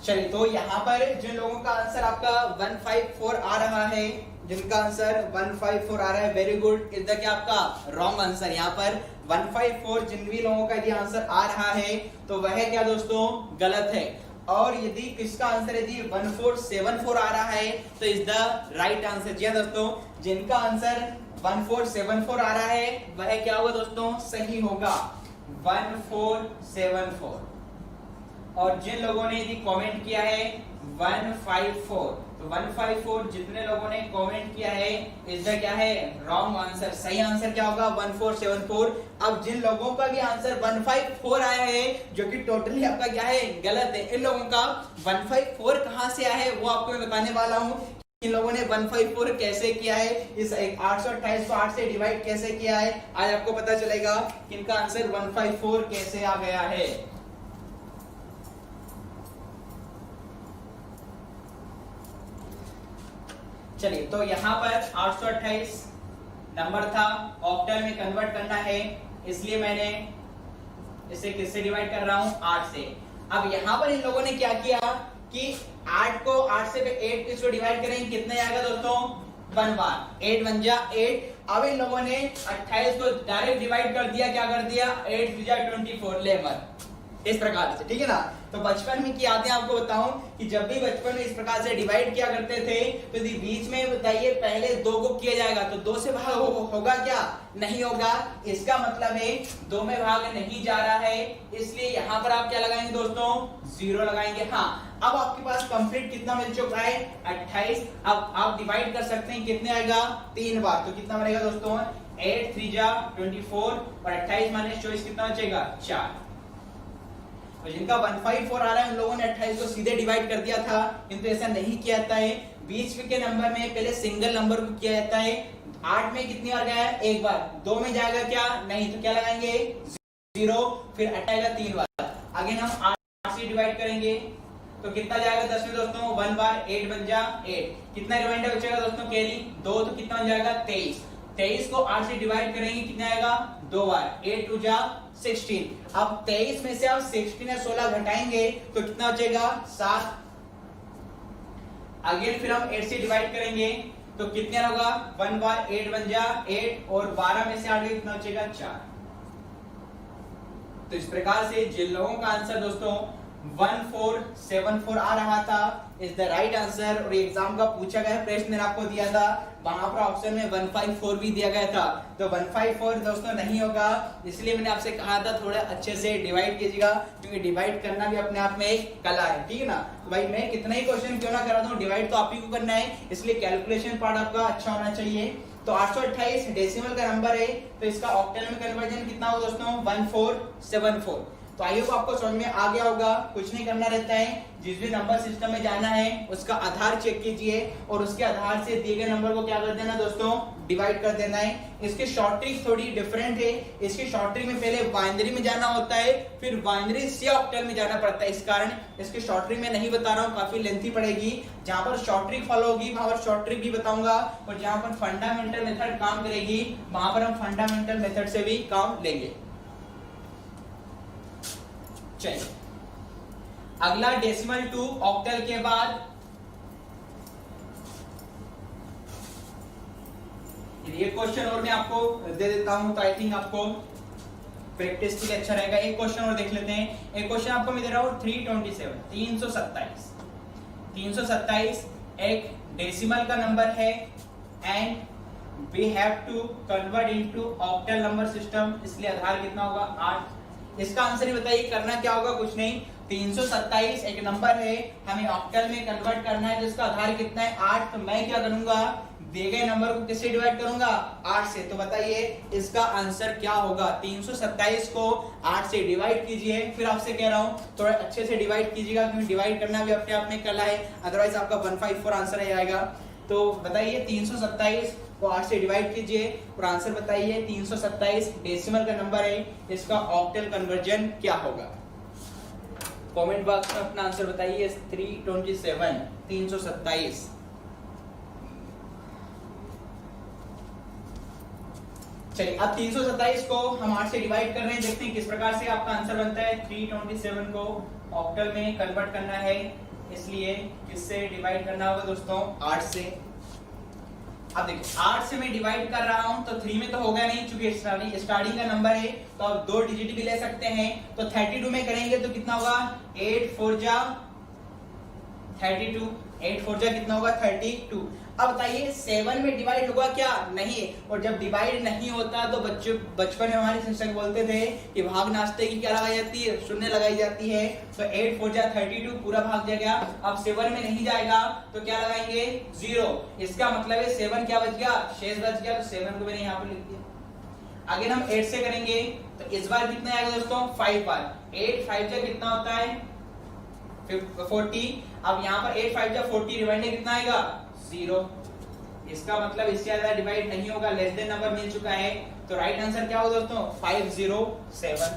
चलिए तो यहाँ पर जिन लोगों का आंसर आपका 154 आ रहा है, जिनका आंसर 154 आ रहा है, वेरी गुड। इज द क्या आपका रॉन्ग आंसर। यहाँ पर 154 जिन भी लोगों का यदि आंसर आ रहा है तो वह क्या दोस्तों गलत है। और यदि किसका आंसर यदि 1474 आ रहा है तो इज द राइट आंसर। जी दोस्तों जिनका आंसर 1474 आ रहा है वह क्या होगा दोस्तों सही होगा 1474। और जिन लोगों ने यदि कमेंट किया है 154, तो 154 जितने लोगों ने कमेंट किया है इसका क्या है रॉन्ग आंसर। सही आंसर क्या होगा 1474। अब जिन लोगों का भी आंसर 154 आया है जो कि टोटली आपका क्या है गलत है, इन लोगों का 154 कहां से आया है वो आपको मैं बताने वाला हूं। इन लोगों ने 154 कैसे किया है, इस 828 को 8 से डिवाइड कैसे किया है, आज आपको पता चलेगा कि इनका आंसर 154 कैसे आ गया है। चलिए तो यहाँ पर 828 नंबर था, ऑक्टल में कन्वर्ट करना है, इसलिए मैंने इसे किससे डिवाइड कर रहा हूं 8 से। अब यहाँ पर इन लोगों ने क्या किया कि 8 को 8 से 8 किसको डिवाइड करेंगे, कितने आएगा दोस्तों 1 बार, 8 1 जा 8। अब इन लोगों ने 28 को डायरेक्ट डिवाइड कर दिया, क्या कर दिया 8 2 जा 24 11। इस प्रकार से, ठीक है ना। तो बचपन में की यादें आपको बताऊं कि जब भी बचपन में इस प्रकार से डिवाइड किया करते थे तो यदि बीच में बताइए पहले 2 को किया जाएगा तो 2 से भाग होगा क्या, नहीं होगा। इसका मतलब है 2 में भाग नहीं जा रहा है, इसलिए यहाँ पर आप क्या लगाएंगे दोस्तों, 0 लगाएंगे। हाँ, अब आपके पास कंप्लीट कितना मिल चुका है, 28। अब आप डिवाइड कर सकते हैं, कितने आएगा, 3 बार। तो कितना बनेगा दोस्तों, 8 3 जा 24 और 28 माइनस 24 कितना बचेगा, 4। तो जिनका 154 आ रहा है उन लोगों ने 28 को सीधे डिवाइड कर दिया था, किंतु ऐसा नहीं किया जाता है। बीच के नंबर में पहले सिंगल नंबर को किया जाता है। 8 में कितनी बार गया है, 1 बार। 2 में जाएगा क्या, नहीं, तो क्या लगाएंगे, 0, फिर हटाएगा 3 बार। आगे हम 8 से डिवाइड करेंगे तो कितना जाएगा 10 में दोस्तों, 1 बार, 8 बन जा 8। कितना रिमाइंडर बचेगा दोस्तों, कैरी 2, तो कितना बन जाएगा 23। 23 को 8 से डिवाइड करेंगे, कितना आएगा, 2 बार, 8 2 जा 16। अब 23 में से आप 16 या 16 घटाएंगे तो कितना बचेगा, 7। अगेन फिर हम 8 से डिवाइड करेंगे तो कितना होगा, 1 बार, 8 बन जा 8 और 12 में से 8 कितना बचेगा, 4। तो इस प्रकार से जिन लोगों का आंसर दोस्तों 1474 आ रहा था इज द राइट आंसर, और एग्जाम का पूछा गया प्रश्न मैंने आपको दिया था, वहां पर ऑप्शन में 154 भी दिया गया था। तो 154 दोस्तों नहीं होगा, इसलिए मैंने आपसे कहा था थोड़ा अच्छे से डिवाइड कीजिएगा, क्योंकि डिवाइड करना भी अपने आप में एक कला है, ठीक है ना। तो भाई मैं कितना ही क्वेश्चन क्यों ना करा दूं, डिवाइड तो आप ही को करना है, इसलिए कैलकुलेशन पार्ट आपका अच्छा होना चाहिए। तो 828 डेसिमल का नंबर है, तो इसका ऑक्टल में कन्वर्जन कितना होगा दोस्तों, 1474। तो आई होप आपको समझ में आ गया होगा। कुछ नहीं करना रहता है, जिस भी नंबर सिस्टम में जाना है उसका आधार चेक कीजिए और उसके आधार से दिए गए नंबर को क्या कर देना दोस्तों, डिवाइड कर देना है। इसकी शॉर्ट ट्रिक थोड़ी डिफरेंट है। इसकी शॉर्ट ट्रिक में पहले बाइनरी में जाना होता है, फिर बाइनरी से ऑक्टल में जाना पड़ता है। इस कारण इसकी शॉर्ट ट्रिक मैं नहीं बता रहा हूँ, काफी लेंथी पड़ेगी। जहां पर शॉर्ट ट्रिक फॉलो होगी वहां पर शॉर्ट ट्रिक भी बताऊंगा, और जहां पर फंडामेंटल मेथड काम करेगी वहां पर हम फंडामेंटल मेथड से भी काम लेंगे। चलिए अगला डेसिमल टू ऑक्टल के बाद ये क्वेश्चन और मैं आपको दे देता हूं, तो आई थिंक आपको प्रैक्टिस के लिए अच्छा रहेगा। एक क्वेश्चन और देख लेते हैं। एक क्वेश्चन आपको मैं दे रहा हूं 327 327 एक डेसिमल का नंबर है and we have to convert into octal number system, इसलिए आधार कितना होगा, 8। इसका आंसर ही बताइए, करना क्या होगा, कुछ नहीं। 327 एक नंबर है, हमें ऑक्टल में कन्वर्ट करना है, जिसका आधार कितना है, 8। तो मैं क्या करूंगा, दिए गए नंबर को किससे डिवाइड करूंगा, 8 से। तो बताइए इसका आंसर क्या होगा। 327 को 8 से डिवाइड कीजिए, फिर आपसे कह रहा हूं थोड़ा अच्छे से डिवाइड कीजिएगा, क्योंकि डिवाइड करना भी अपने आप में कला है, अदरवाइज आपका 154 आंसर ही आएगा। तो बताइए 327 को 8 से डिवाइड कीजिए और आंसर बताइए। 327 डेसिमल का नंबर है, इसका ऑक्टल कन्वर्जन क्या होगा। कमेंट बॉक्स में अपना आंसर बताइए। 327 चलिए अब 327 को हम 8 से डिवाइड कर रहे हैं, देखते हैं किस प्रकार से आपका आंसर बनता है। 327 को ऑक्टल में कन्वर्ट करना है, इसलिए किससे डिवाइड करना होगा दोस्तों, 8 से। अब देखिए 8 से मैं डिवाइड कर रहा हूं तो 3 में तो होगा नहीं, क्योंकि स्टार्टिंग का नंबर है, तो आप 2 डिजिट भी ले सकते हैं। तो 32 में करेंगे तो कितना होगा, 8 4 जा 32, 8 4 जा कितना होगा, 32। अब बताइए 7 में डिवाइड होगा क्या, नहीं। और जब डिवाइड नहीं होता तो बचपन में हमारे शिक्षक बोलते थे कि भाग नाश्ते की क्या लगाई जाती है, शून्य लगाई जाती है। तो 8 4 जा 32 पूरा भाग जाएगा। अब 7 में नहीं जाएगा तो क्या लगाएंगे, 0। इसका मतलब है 7 क्या बच गया, शेष बच गया, तो 7 को मैंने यहाँ पे लिख दिया। आगे हम 8 से करेंगे तो इस बार कितना आएगा दोस्तों, 5 बार। 8 5 जा कितना होता है, 40। अब यहाँ पर 8 5 जा 40, रिमाइंडर कितना आएगा, 0। इसका मतलब इससे ज्यादा डिवाइड नहीं होगा, लेस देन नंबर मिल चुका है। तो राइट आंसर क्या होगा दोस्तों, 507।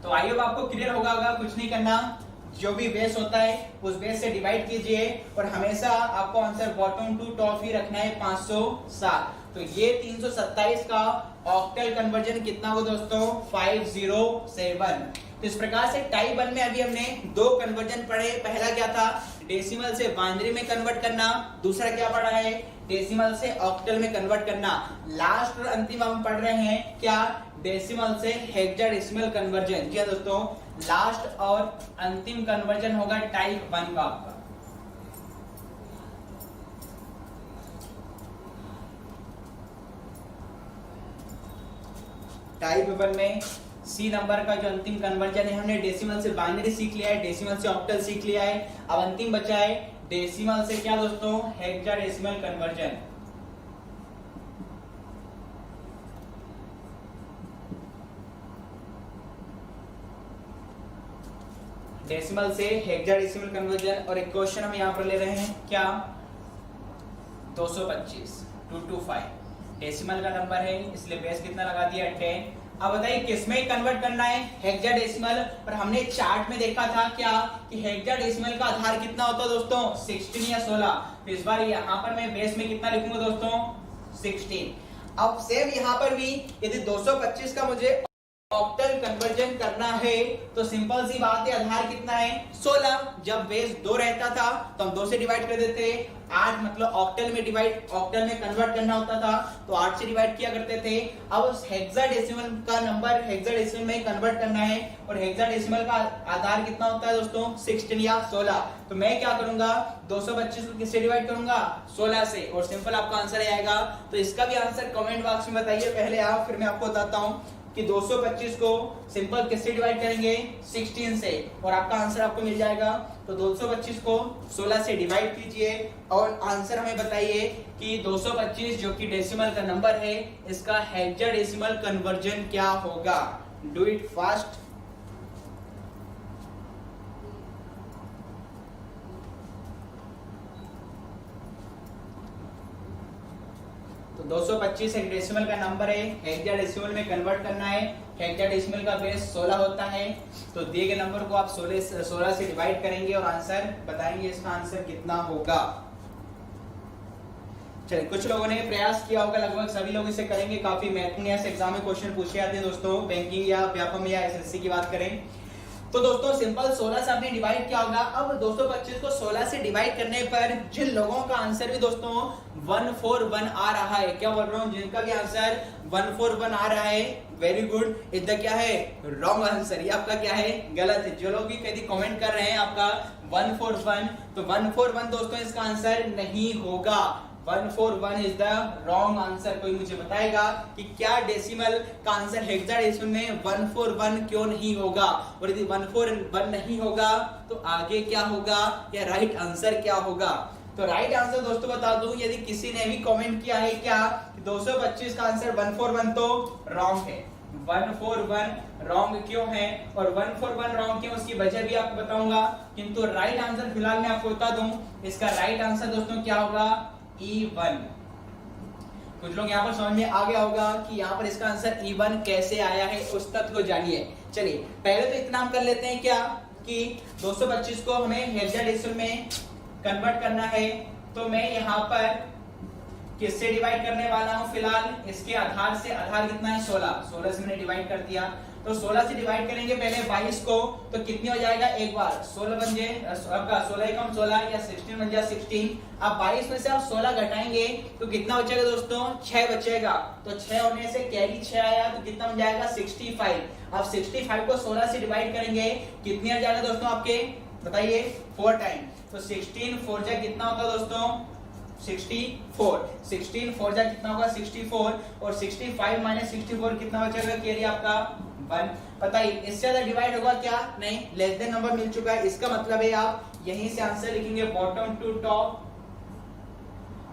तो आई होप आपको क्लियर होगा, कुछ नहीं करना, जो भी बेस होता है उस बेस से डिवाइड कीजिए, और हमेशा आपको आंसर बॉटम टू टॉप ही रखना है, 507। तो ये 327 का ऑक्टल कन्वर्जन कितना होगा दोस्तों, 507। तो इस प्रकार से टाइप 1 में अभी हमने 2 कन्वर्जन पढ़े। पहला क्या था, डेसिमल से बाइनरी में कन्वर्ट करना। दूसरा क्या पढ़ा है, डेसिमल से ऑक्टल में कन्वर्ट करना। लास्ट और अंतिम हम पढ़ रहे हैं क्या, डेसिमल से हेक्साडेसिमल कन्वर्जन। जी हाँ दोस्तों, लास्ट और अंतिम कन्वर्जन होगा टाइप 1 का आपका। टाइप 1 में सी नंबर का जो अंतिम कन्वर्जन है, हमने डेसिमल से बाइनरी सीख लिया है, डेसिमल से ऑक्टल सीख लिया है, अब अंतिम बचा है डेसिमल से क्या दोस्तों, हेक्साडेसिमल कन्वर्जन। डेसिमल से हेक्साडेसिमल कन्वर्जन। और एक क्वेश्चन हम यहाँ पर ले रहे हैं क्या, 225 225 डेसिमल का नंबर है, इसलिए बेस कितना लगा दिया, 10। अब बताइए किसमें कन्वर्ट करना है, हेक्साडेसिमल। और हमने चार्ट में देखा था क्या कि हेक्साडेसिमल का आधार कितना होता है दोस्तों, 16 या 16। तो इस बार यहाँ पर मैं बेस में कितना लिखूंगा दोस्तों, 16। अब सेम यहाँ पर भी यदि 225 का मुझे ऑक्टल कन्वर्जन करना है तो सिंपल सी बात है, आधार कितना है, 16। जब बेस 2 रहता था तो हम 2 से डिवाइड कर देते, 8 मतलब ऑक्टल में कन्वर्ट करना होता था तो 8 से डिवाइड किया करते थे। अब उस हेक्साडेसिमल का नंबर हेक्साडेसिमल में कन्वर्ट करना है और हेक्साडेसिमल का आधार कितना होता है दोस्तों, 16 या 16। तो मैं क्या करूंगा, 225 को किससे डिवाइड करूंगा, 16 से, और सिंपल आपका आंसर आएगा। तो इसका भी आंसर कमेंट बॉक्स में बताइए पहले आप, फिर मैं आपको बताता हूँ कि 225 को सिंपल किससे डिवाइड करेंगे, 16 से, और आपका आंसर आपको मिल जाएगा। तो 225 को 16 से डिवाइड कीजिए और आंसर हमें बताइए कि 225 जो कि डेसिमल का नंबर है, इसका हेक्साडेसिमल कन्वर्जन क्या होगा। Do it fast. तो 225 हेक्साडेसिमल का नंबर है, हेक्साडेसिमल में कन्वर्ट करना है, हेक्साडेसिमल का बेस 16 होता है। तो दिए गए नंबर को आप 16 से डिवाइड करेंगे और आंसर बताएंगे, इसका आंसर कितना होगा। चलिए, कुछ लोगों ने प्रयास किया होगा, लगभग सभी लोग इसे करेंगे। काफी महत्वपूर्ण एग्जाम में क्वेश्चन पूछे जाते हैं दोस्तों, बैंकिंग या व्यापम या एसएससी की बात करें तो दोस्तों सिंपल 16 से आपने डिवाइड किया होगा। अब 225 को 16 से डिवाइड करने पर जिन लोगों का आंसर भी दोस्तों 141 आ रहा है, क्या बोल रहा हूं, जिनका भी आंसर 141 आ रहा है, वेरी गुड। इधर क्या है, रॉन्ग आंसर, ये आपका क्या है, गलत है। जो लोग भी कभी कमेंट कर रहे हैं आपका 141, तो 141 दोस्तों इसका आंसर नहीं होगा। 141 इज द रॉन्ग आंसर। कोई मुझे बताएगा कि क्या डेसिमल का आंसर हेक्साडेसिमल में 141 क्यों नहीं होगा, और यदि 141 नहीं होगा तो आगे क्या होगा, या राइट आंसर क्या होगा। तो राइट आंसर दोस्तों बता दूं, यदि किसी ने भी कमेंट किया है क्या 225 का आंसर 141, तो रॉन्ग है। 141 रॉन्ग क्यों है और 141 रॉन्ग क्यों, उसकी वजह भी आपको बताऊंगा, किंतु राइट आंसर फिलहाल मैं आपको बता दूं। इसका राइट आंसर दोस्तों क्या होगा, E1। कुछ लोग यहाँ पर समझ में आ गया होगा कि यहाँ पर इसका आंसर E1 कैसे आया है, उस तथ्य को जानिए। चलिए पहले तो इतना हम कर लेते हैं क्या कि 225 को हमें हेक्साडेसिमल में कन्वर्ट करना है, तो मैं यहाँ पर किससे डिवाइड करने वाला हूँ, फिलहाल इसके आधार से। आधार कितना है, 16 से मैंने डिवाइड कर दिया। तो 16 से डिवाइड करेंगे पहले 22 को, तो कितनी हो जाएगा, एक बार 16 बन जाए, आपका 16 कम 16 या 16 बन जाए 16। अब 22 में से आप 16 घटाएंगे तो कितना बचेगा दोस्तों, 6 बचेगा। तो 6 होने से कैरी 6 आया, तो कितना बन जाएगा, 65। अब 65 को 16 से डिवाइड करेंगे, कितनी आ जाएगा दोस्तों आपके, बताइए, 4 टाइम। तो 16 4 जा कितना होगा दोस्तों, 64। 16 4 जा कितना होगा, 64। और 65 माइनस 64 कितना बचेगा, कैरी आपका 1। बताइए इससे ज्यादा डिवाइड होगा क्या, नहीं, लेस देन नंबर मिल चुका है। इसका मतलब है आप यहीं से आंसर लिखेंगे बॉटम टू टॉप।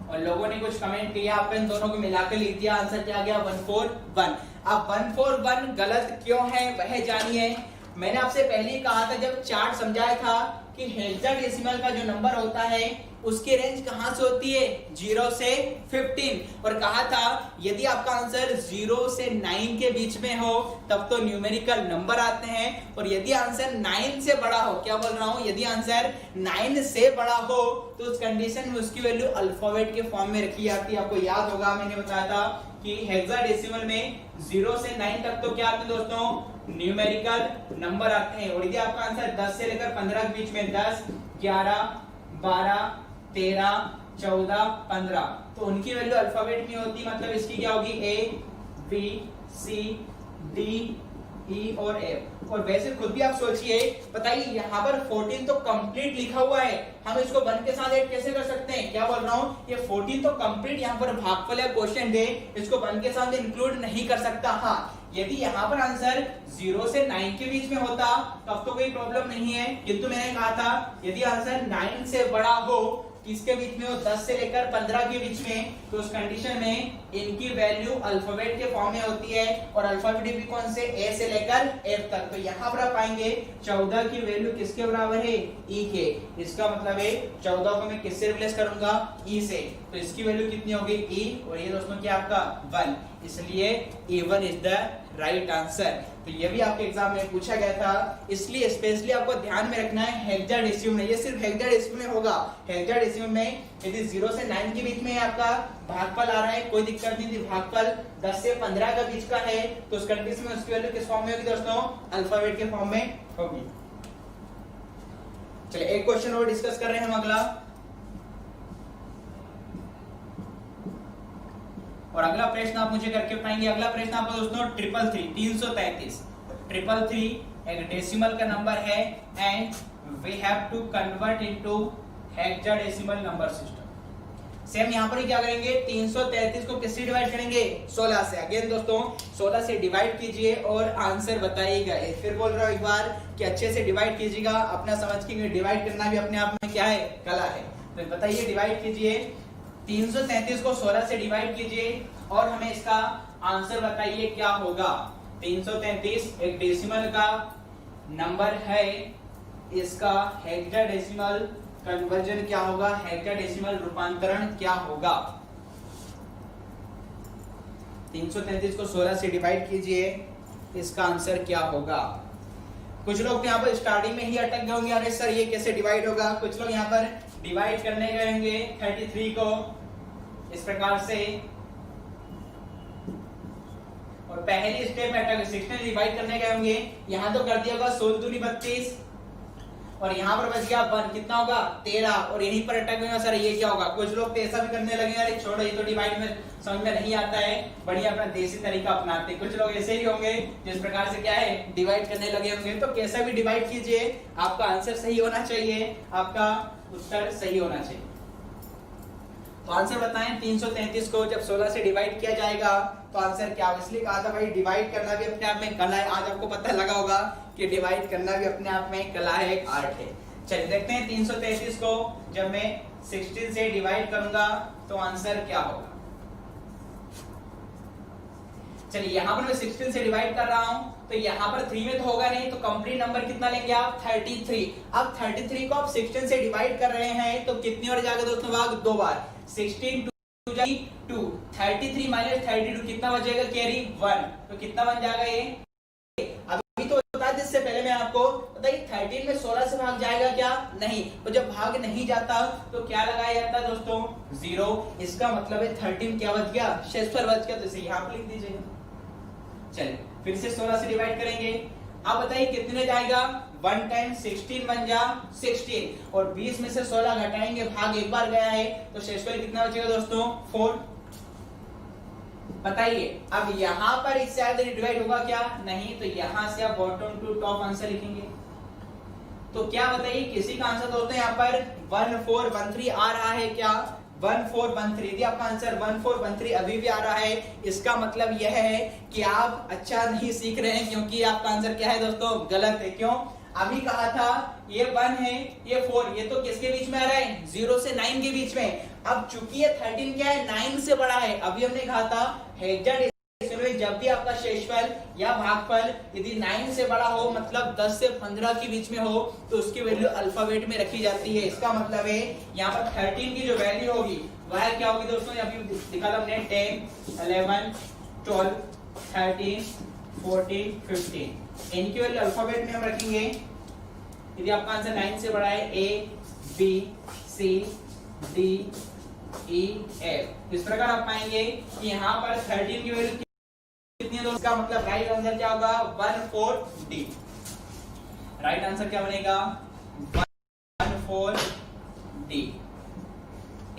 और लोगों ने कुछ कमेंट किया, आपने इन दोनों को मिलाकर लिख दिया, आंसर क्या आ गया, 141। अब 141 गलत क्यों है वह जानिए। मैंने आपसे पहले ही कहा था, जब चार्ट समझाया था कि हेक्साडेसिमल का जो नंबर होता है उसकी रेंज कहां से होती है, 0 से 15। और कहा था यदि आपका आंसर 0 से 9 के बीच में हो तब तो न्यूमेरिकल नंबर आते हैं, और यदि आंसर 9 से बड़ा हो, क्या बोल रहा हूं, यदि आंसर 9 से बड़ा हो तो उस कंडीशन में उसकी वैल्यू अल्फाबेट के फॉर्म में रखी जाती है। आपको याद होगा मैंने बताया था कि हेक्साडेसिमल में 0 से 9 तक तो क्या आते हैं दोस्तों, न्यूमेरिकल नंबर आते हैं। और यदि आपका आंसर 10 से लेकर 15 के बीच में 10, 11, 12, 13, 14, 15, तो उनकी वैल्यू अल्फाबेट में होती, मतलब इसकी क्या होगी, A, B, C, डी, ई और एफ। और वैसे खुद भी आप सोचिए, बताइए यहाँ पर 14 तो कंप्लीट लिखा हुआ है, हम इसको 1 के साथ ऐड कैसे कर सकते हैं? क्या बोल रहा हूँ, ये 14 तो कंप्लीट यहाँ पर भागफल या क्वोशिएंट है, इसको 1 के साथ इंक्लूड नहीं कर सकता। हाँ, यदि यहाँ पर आंसर 0 से 9 के बीच में होता तब तो कोई प्रॉब्लम नहीं है, किंतु मैंने कहा था यदि आंसर 9 से बड़ा हो, किसके बीच में हो, 10 से लेकर 15 के बीच में, तो उस कंडीशन में इनकी वैल्यू अल्फाबेट के फॉर्म में होती है। और अल्फाबेट भी कौन से, ए से लेकर एफ तक। तो यहाँ पर आप पाएंगे 14 की वैल्यू किसके बराबर है, ई के। इसका मतलब है 14 को मैं किससे रिप्लेस करूंगा, ई से। तो इसकी वैल्यू कितनी होगी, ई, और ये दोस्तों क्या आपका 1, इसलिए E1 is the right answer. तो ये भी आपके एग्जाम में पूछा गया था, इसलिए स्पेशली आपको ध्यान में रखना है हेक्साडेसिमल में। ये सिर्फ हेक्साडेसिमल में होगा। हेक्साडेसिमल में यदि 0 से 9 के बीच में आपका भागफल आ रहा है, कोई दिक्कत नहीं थी, भागफल 10 से 15 के बीच का है, तो उस कंडीशन में उसकी वैल्यू किस फॉर्म में होगी दोस्तों, अल्फाबेट के फॉर्म में होगी। चलिए एक क्वेश्चन और डिस्कस कर रहे हैं हम अगला। और अगला प्रश्न आप मुझे करके बताएंगे। अगला प्रश्न आपको दोस्तों 333 एक डेसिमल का नंबर है and we have to convert into hexadecimal number system. Same यहाँ पर ही क्या करेंगे, 333 को किससे डिवाइड करेंगे, 16 से। अगेन दोस्तों 16 से डिवाइड कीजिए और आंसर बताइएगा। फिर बोल रहा हूँ एक बार कि अच्छे से डिवाइड कीजिएगा, अपना समझ के डिवाइड करना भी अपने आप में क्या है, कला है। तो बताइए, डिवाइड कीजिए 333 को 16 से डिवाइड कीजिए और हमें इसका आंसर बताइए क्या होगा। 333 एक डेसिमल का नंबर है, इसका हेक्साडेसिमल कन्वर्जन क्या होगा, हेक्साडेसिमल रूपांतरण क्या होगा। 333 को 16 से डिवाइड कीजिए, इसका आंसर क्या होगा। कुछ लोग यहाँ पर स्टार्टिंग में ही अटक गए होंगे, अरे सर ये कैसे डिवाइड होगा। कुछ लोग यहाँ पर डिवाइड करने गए होंगे 33 को इस प्रकार से, और पहली स्टेप में अटक 16 डिवाइड करने गए होंगे, यहाँ तो कर दिया होगा 16 दूनी 32, और यहाँ पर बच गया 1, कितना होगा 13, और यहीं पर अटक गए सर ये क्या होगा। कुछ लोग तो ऐसा भी करने लगे, अरे छोड़ो ये तो डिवाइड में समझ में नहीं आता है, बढ़िया अपना देसी तरीका अपनाते। कुछ लोग ऐसे ही होंगे जिस प्रकार से क्या है डिवाइड करने लगे होंगे। तो कैसा भी डिवाइड कीजिए, आपका आंसर सही होना चाहिए, आपका उत्तर सही होना चाहिए। तो आंसर बताएं, 333 को जब 16 से डिवाइड किया जाएगा तो आंसर क्या होगा। इसलिए कहा था भाई डिवाइड करना भी अपने आप में कला है। आज आपको पता लगा होगा कि डिवाइड करना भी अपने आप में कला है, एक आर्ट है। चलिए देखते हैं 333 को जब मैं 16 से डिवाइड करूंगा तो आंसर क्या होगा। चलिए यहाँ पर मैं 16 से डिवाइड कर रहा हूं, तो यहाँ पर 3 में तो होगा नहीं, तो कंप्लीट नंबर कितना लेंगे आप, 33। अब 33 को आप 16 से डिवाइड कर रहे हैं तो कितनी बार जाएगा दोस्तों, भाग 2 बार। 16 2 33 माइनस 32 कितना बचेगा, कैरी 1, तो कितना बन जाएगा ये। अभी तो बता दें, इससे पहले मैं आपको बताइए 13 में 16 से भाग जाएगा क्या, नहीं। तो जब भाग नहीं जाता तो क्या लगाया जाता है दोस्तों, 0। इसका मतलब है 13 क्या बच गया, शेषफल बच गया, तो इसे यहाँ पर लिख दीजिएगा। चलिए फिर से 16 से डिवाइड करेंगे। आप बताइए कितने जाएगा, 1 टाइम्स 16 बन जा 16, और 20 में से 16 घटाएंगे, भाग एक बार गया है, तो शेषफल कितना बचेगा दोस्तों, 4। बताइए अब यहाँ पर इससे ज्यादा डिवाइड होगा क्या, नहीं। तो यहाँ से आप बॉटम टू टॉप आंसर लिखेंगे, तो क्या बताइए किसी का आंसर दोस्तों यहाँ पर 1413 आ रहा है क्या, 1413। यदि आपका आंसर 1413 अभी भी आ रहा है, इसका मतलब यह है कि आप अच्छा नहीं सीख रहे हैं, क्योंकि आपका आंसर क्या है दोस्तों, गलत है। क्यों, अभी कहा था ये 1 है, ये 4, ये तो किसके बीच में आ रहा है, 0 से 9 के बीच में। अब चूंकि ये 13 क्या है, 9 से बड़ा है। अभी हमने कहा था हेक्साडेसिमल में जब भी आपका शेषफल या भागफल यदि 9 से बड़ा हो, मतलब 10 से 15 के बीच में हो, तो उसकी वैल्यू अल्फाबेट में रखी जाती है। इसका मतलब है यहाँ पर 13 की जो वैल्यू होगी वह क्या होगी दोस्तों, अभी दिखा था हमने 10 11 12 13 14 15, इनकी वैल्यू अल्फाबेट में हम रखेंगे। यदि आपका आंसर 9 से बड़ा है, A B C D E F, इस प्रकार आप पाएंगे कि यहाँ पर 13 की वैल्यू कितनी है दोस्तों, इसका मतलब राइट आंसर क्या होगा, 14D। राइट आंसर क्या बनेगा, 14D।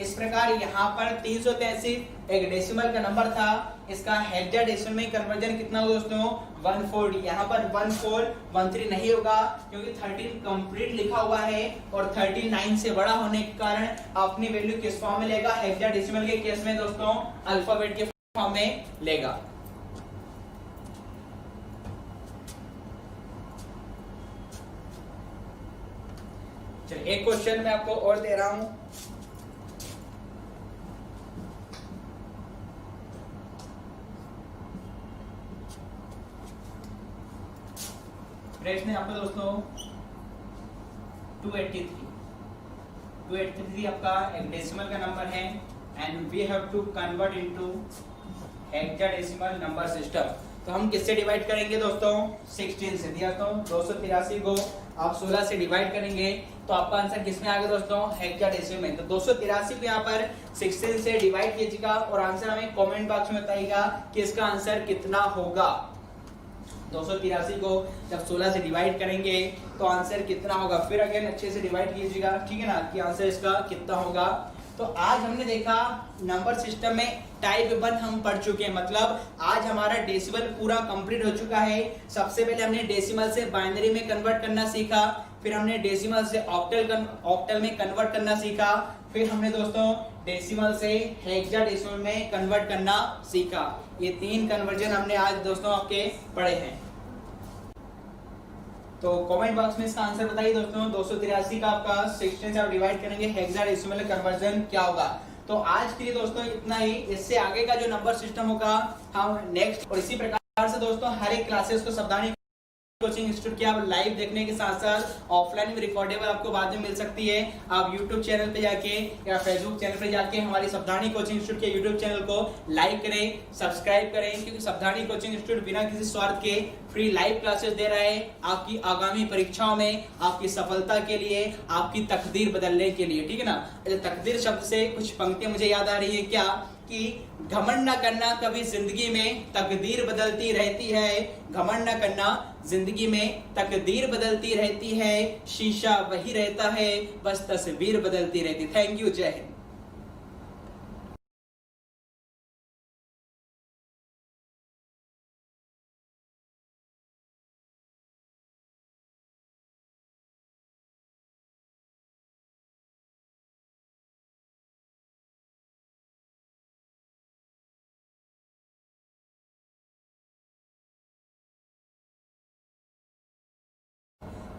इस प्रकार यहाँ पर 333 एक डेसिमल का नंबर था, इसका हेक्साडेसिमल में कन्वर्जन कितना होगा दोस्तों 140। यहाँ पर 1413 नहीं होगा क्योंकि 13 कंप्लीट लिखा हुआ है और 39 से बड़ा होने के कारण अपनी वैल्यू किस फॉर्म में लेगा, हेक्साडेसिमल के केस में दोस्तों अल्फाबेट के फॉर्म में लेगा। चलिए एक क्वेश्चन मैं आपको और दे रहा हूं। प्रश्न है आपका दोस्तों 283 आपका एक डेसिमल का नंबर है and we have to convert into hexadecimal number system. तो हम किससे डिवाइड करेंगे दोस्तों 16 से दिया। तो 283 को आप 16 से डिवाइड करेंगे तो आपका आंसर किस में आ गया दोस्तों हेक्साडेसिमल में। तो 283 को यहाँ पर 16 से डिवाइड कीजिएगा और आंसर हमें कमेंट बॉक्स में बताइएगा कि इसका आंसर कितना होगा। 283 को जब 16 से डिवाइड करेंगे तो आंसर कितना होगा, फिर अगेन अच्छे से डिवाइड कीजिएगा, ठीक है ना, कि आंसर इसका कितना होगा। तो आज हमने देखा नंबर सिस्टम में टाइप 1 हम पढ़ चुके हैं, मतलब आज हमारा डेसिमल पूरा कंप्लीट हो चुका है। सबसे पहले हमने डेसिमल से बाइनरी में कन्वर्ट करना सीखा, फिर हमने डेसिमल से ऑक्टल में कन्वर्ट करना सीखा, फिर हमने दोस्तों डेसिमल से हेक्साडेसिमल में कन्वर्ट करना सीखा। ये 3 कन्वर्जन हमने आज दोस्तों आपके पढ़े हैं। तो कमेंट बॉक्स में इसका आंसर बताइए दोस्तों 283 का आपका 16 से आप डिवाइड करेंगे हेक्साडेसिमल कन्वर्जन क्या होगा। तो आज के लिए दोस्तों इतना ही। इससे आगे का जो नंबर सिस्टम होगा हम नेक्स्ट, और इसी प्रकार से दोस्तों हर एक क्लासेस को सावधानी कोचिंग इंस्टीट्यूट की आप लाइव देखने के साथ साथ ऑफलाइन में रिकॉर्डेबल आपको बाद में मिल सकती है। आप यूट्यूब चैनल पे जाके या फेसबुक चैनल पे जाके हमारी सावधानी कोचिंग इंस्टीट्यूट के यूट्यूब चैनल को लाइक करें, सब्सक्राइब करें, क्योंकि सावधानी कोचिंग इंस्टीट्यूट बिना किसी स्वार्थ के फ्री लाइव क्लासेस दे रहा है आपकी आगामी परीक्षाओं में, आपकी सफलता के लिए, आपकी तकदीर बदलने के लिए, ठीक है ना। तकदीर शब्द से कुछ पंक्तियां मुझे याद आ रही है क्या, कि घमंड न करना कभी जिंदगी में तकदीर बदलती रहती है, घमंड न करना जिंदगी में तकदीर बदलती रहती है, शीशा वही रहता है बस तस्वीर बदलती रहती। थैंक यू, जय हिंद।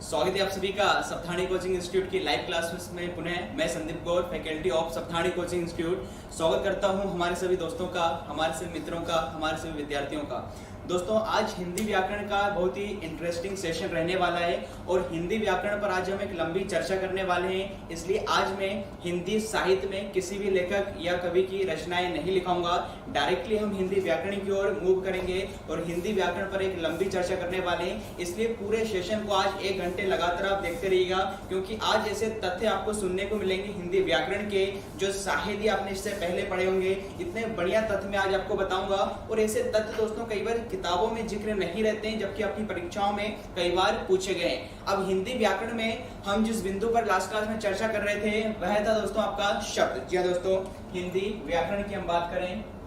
स्वागत है आप सभी का सावधानी कोचिंग इंस्टीट्यूट की लाइव क्लासेस में। पुनः मैं संदीप गौर, फैकल्टी ऑफ सावधानी कोचिंग इंस्टीट्यूट, स्वागत करता हूं हमारे सभी दोस्तों का, हमारे सभी मित्रों का, हमारे सभी विद्यार्थियों का। दोस्तों आज हिंदी व्याकरण का बहुत ही इंटरेस्टिंग सेशन रहने वाला है और हिंदी व्याकरण पर आज हम एक लंबी चर्चा करने वाले हैं। इसलिए आज मैं हिंदी साहित्य में किसी भी लेखक या कवि की रचनाएं नहीं लिखाऊंगा, डायरेक्टली हम हिंदी व्याकरण की ओर मूव करेंगे और हिंदी व्याकरण पर एक लंबी चर्चा करने वाले हैं। इसलिए पूरे सेशन को आज 1 घंटे लगातार आप देखते रहिएगा, क्योंकि आज ऐसे तथ्य आपको सुनने को मिलेंगे हिंदी व्याकरण के जो साहित्य आपने इससे पहले पढ़े होंगे। इतने बढ़िया तथ्य मैं आज आपको बताऊंगा और ऐसे तथ्य दोस्तों कई बार किताबों में जिक्र नहीं रहते हैं, जबकि अपनी परीक्षाओं में कई बार पूछे गए। अब हिंदी व्याकरण में हम जिस बिंदु पर लास्ट क्लास में चर्चा कर रहे थे वह था दोस्तों आपका शब्द। जी हाँ दोस्तों, हिंदी व्याकरण की हम बात करें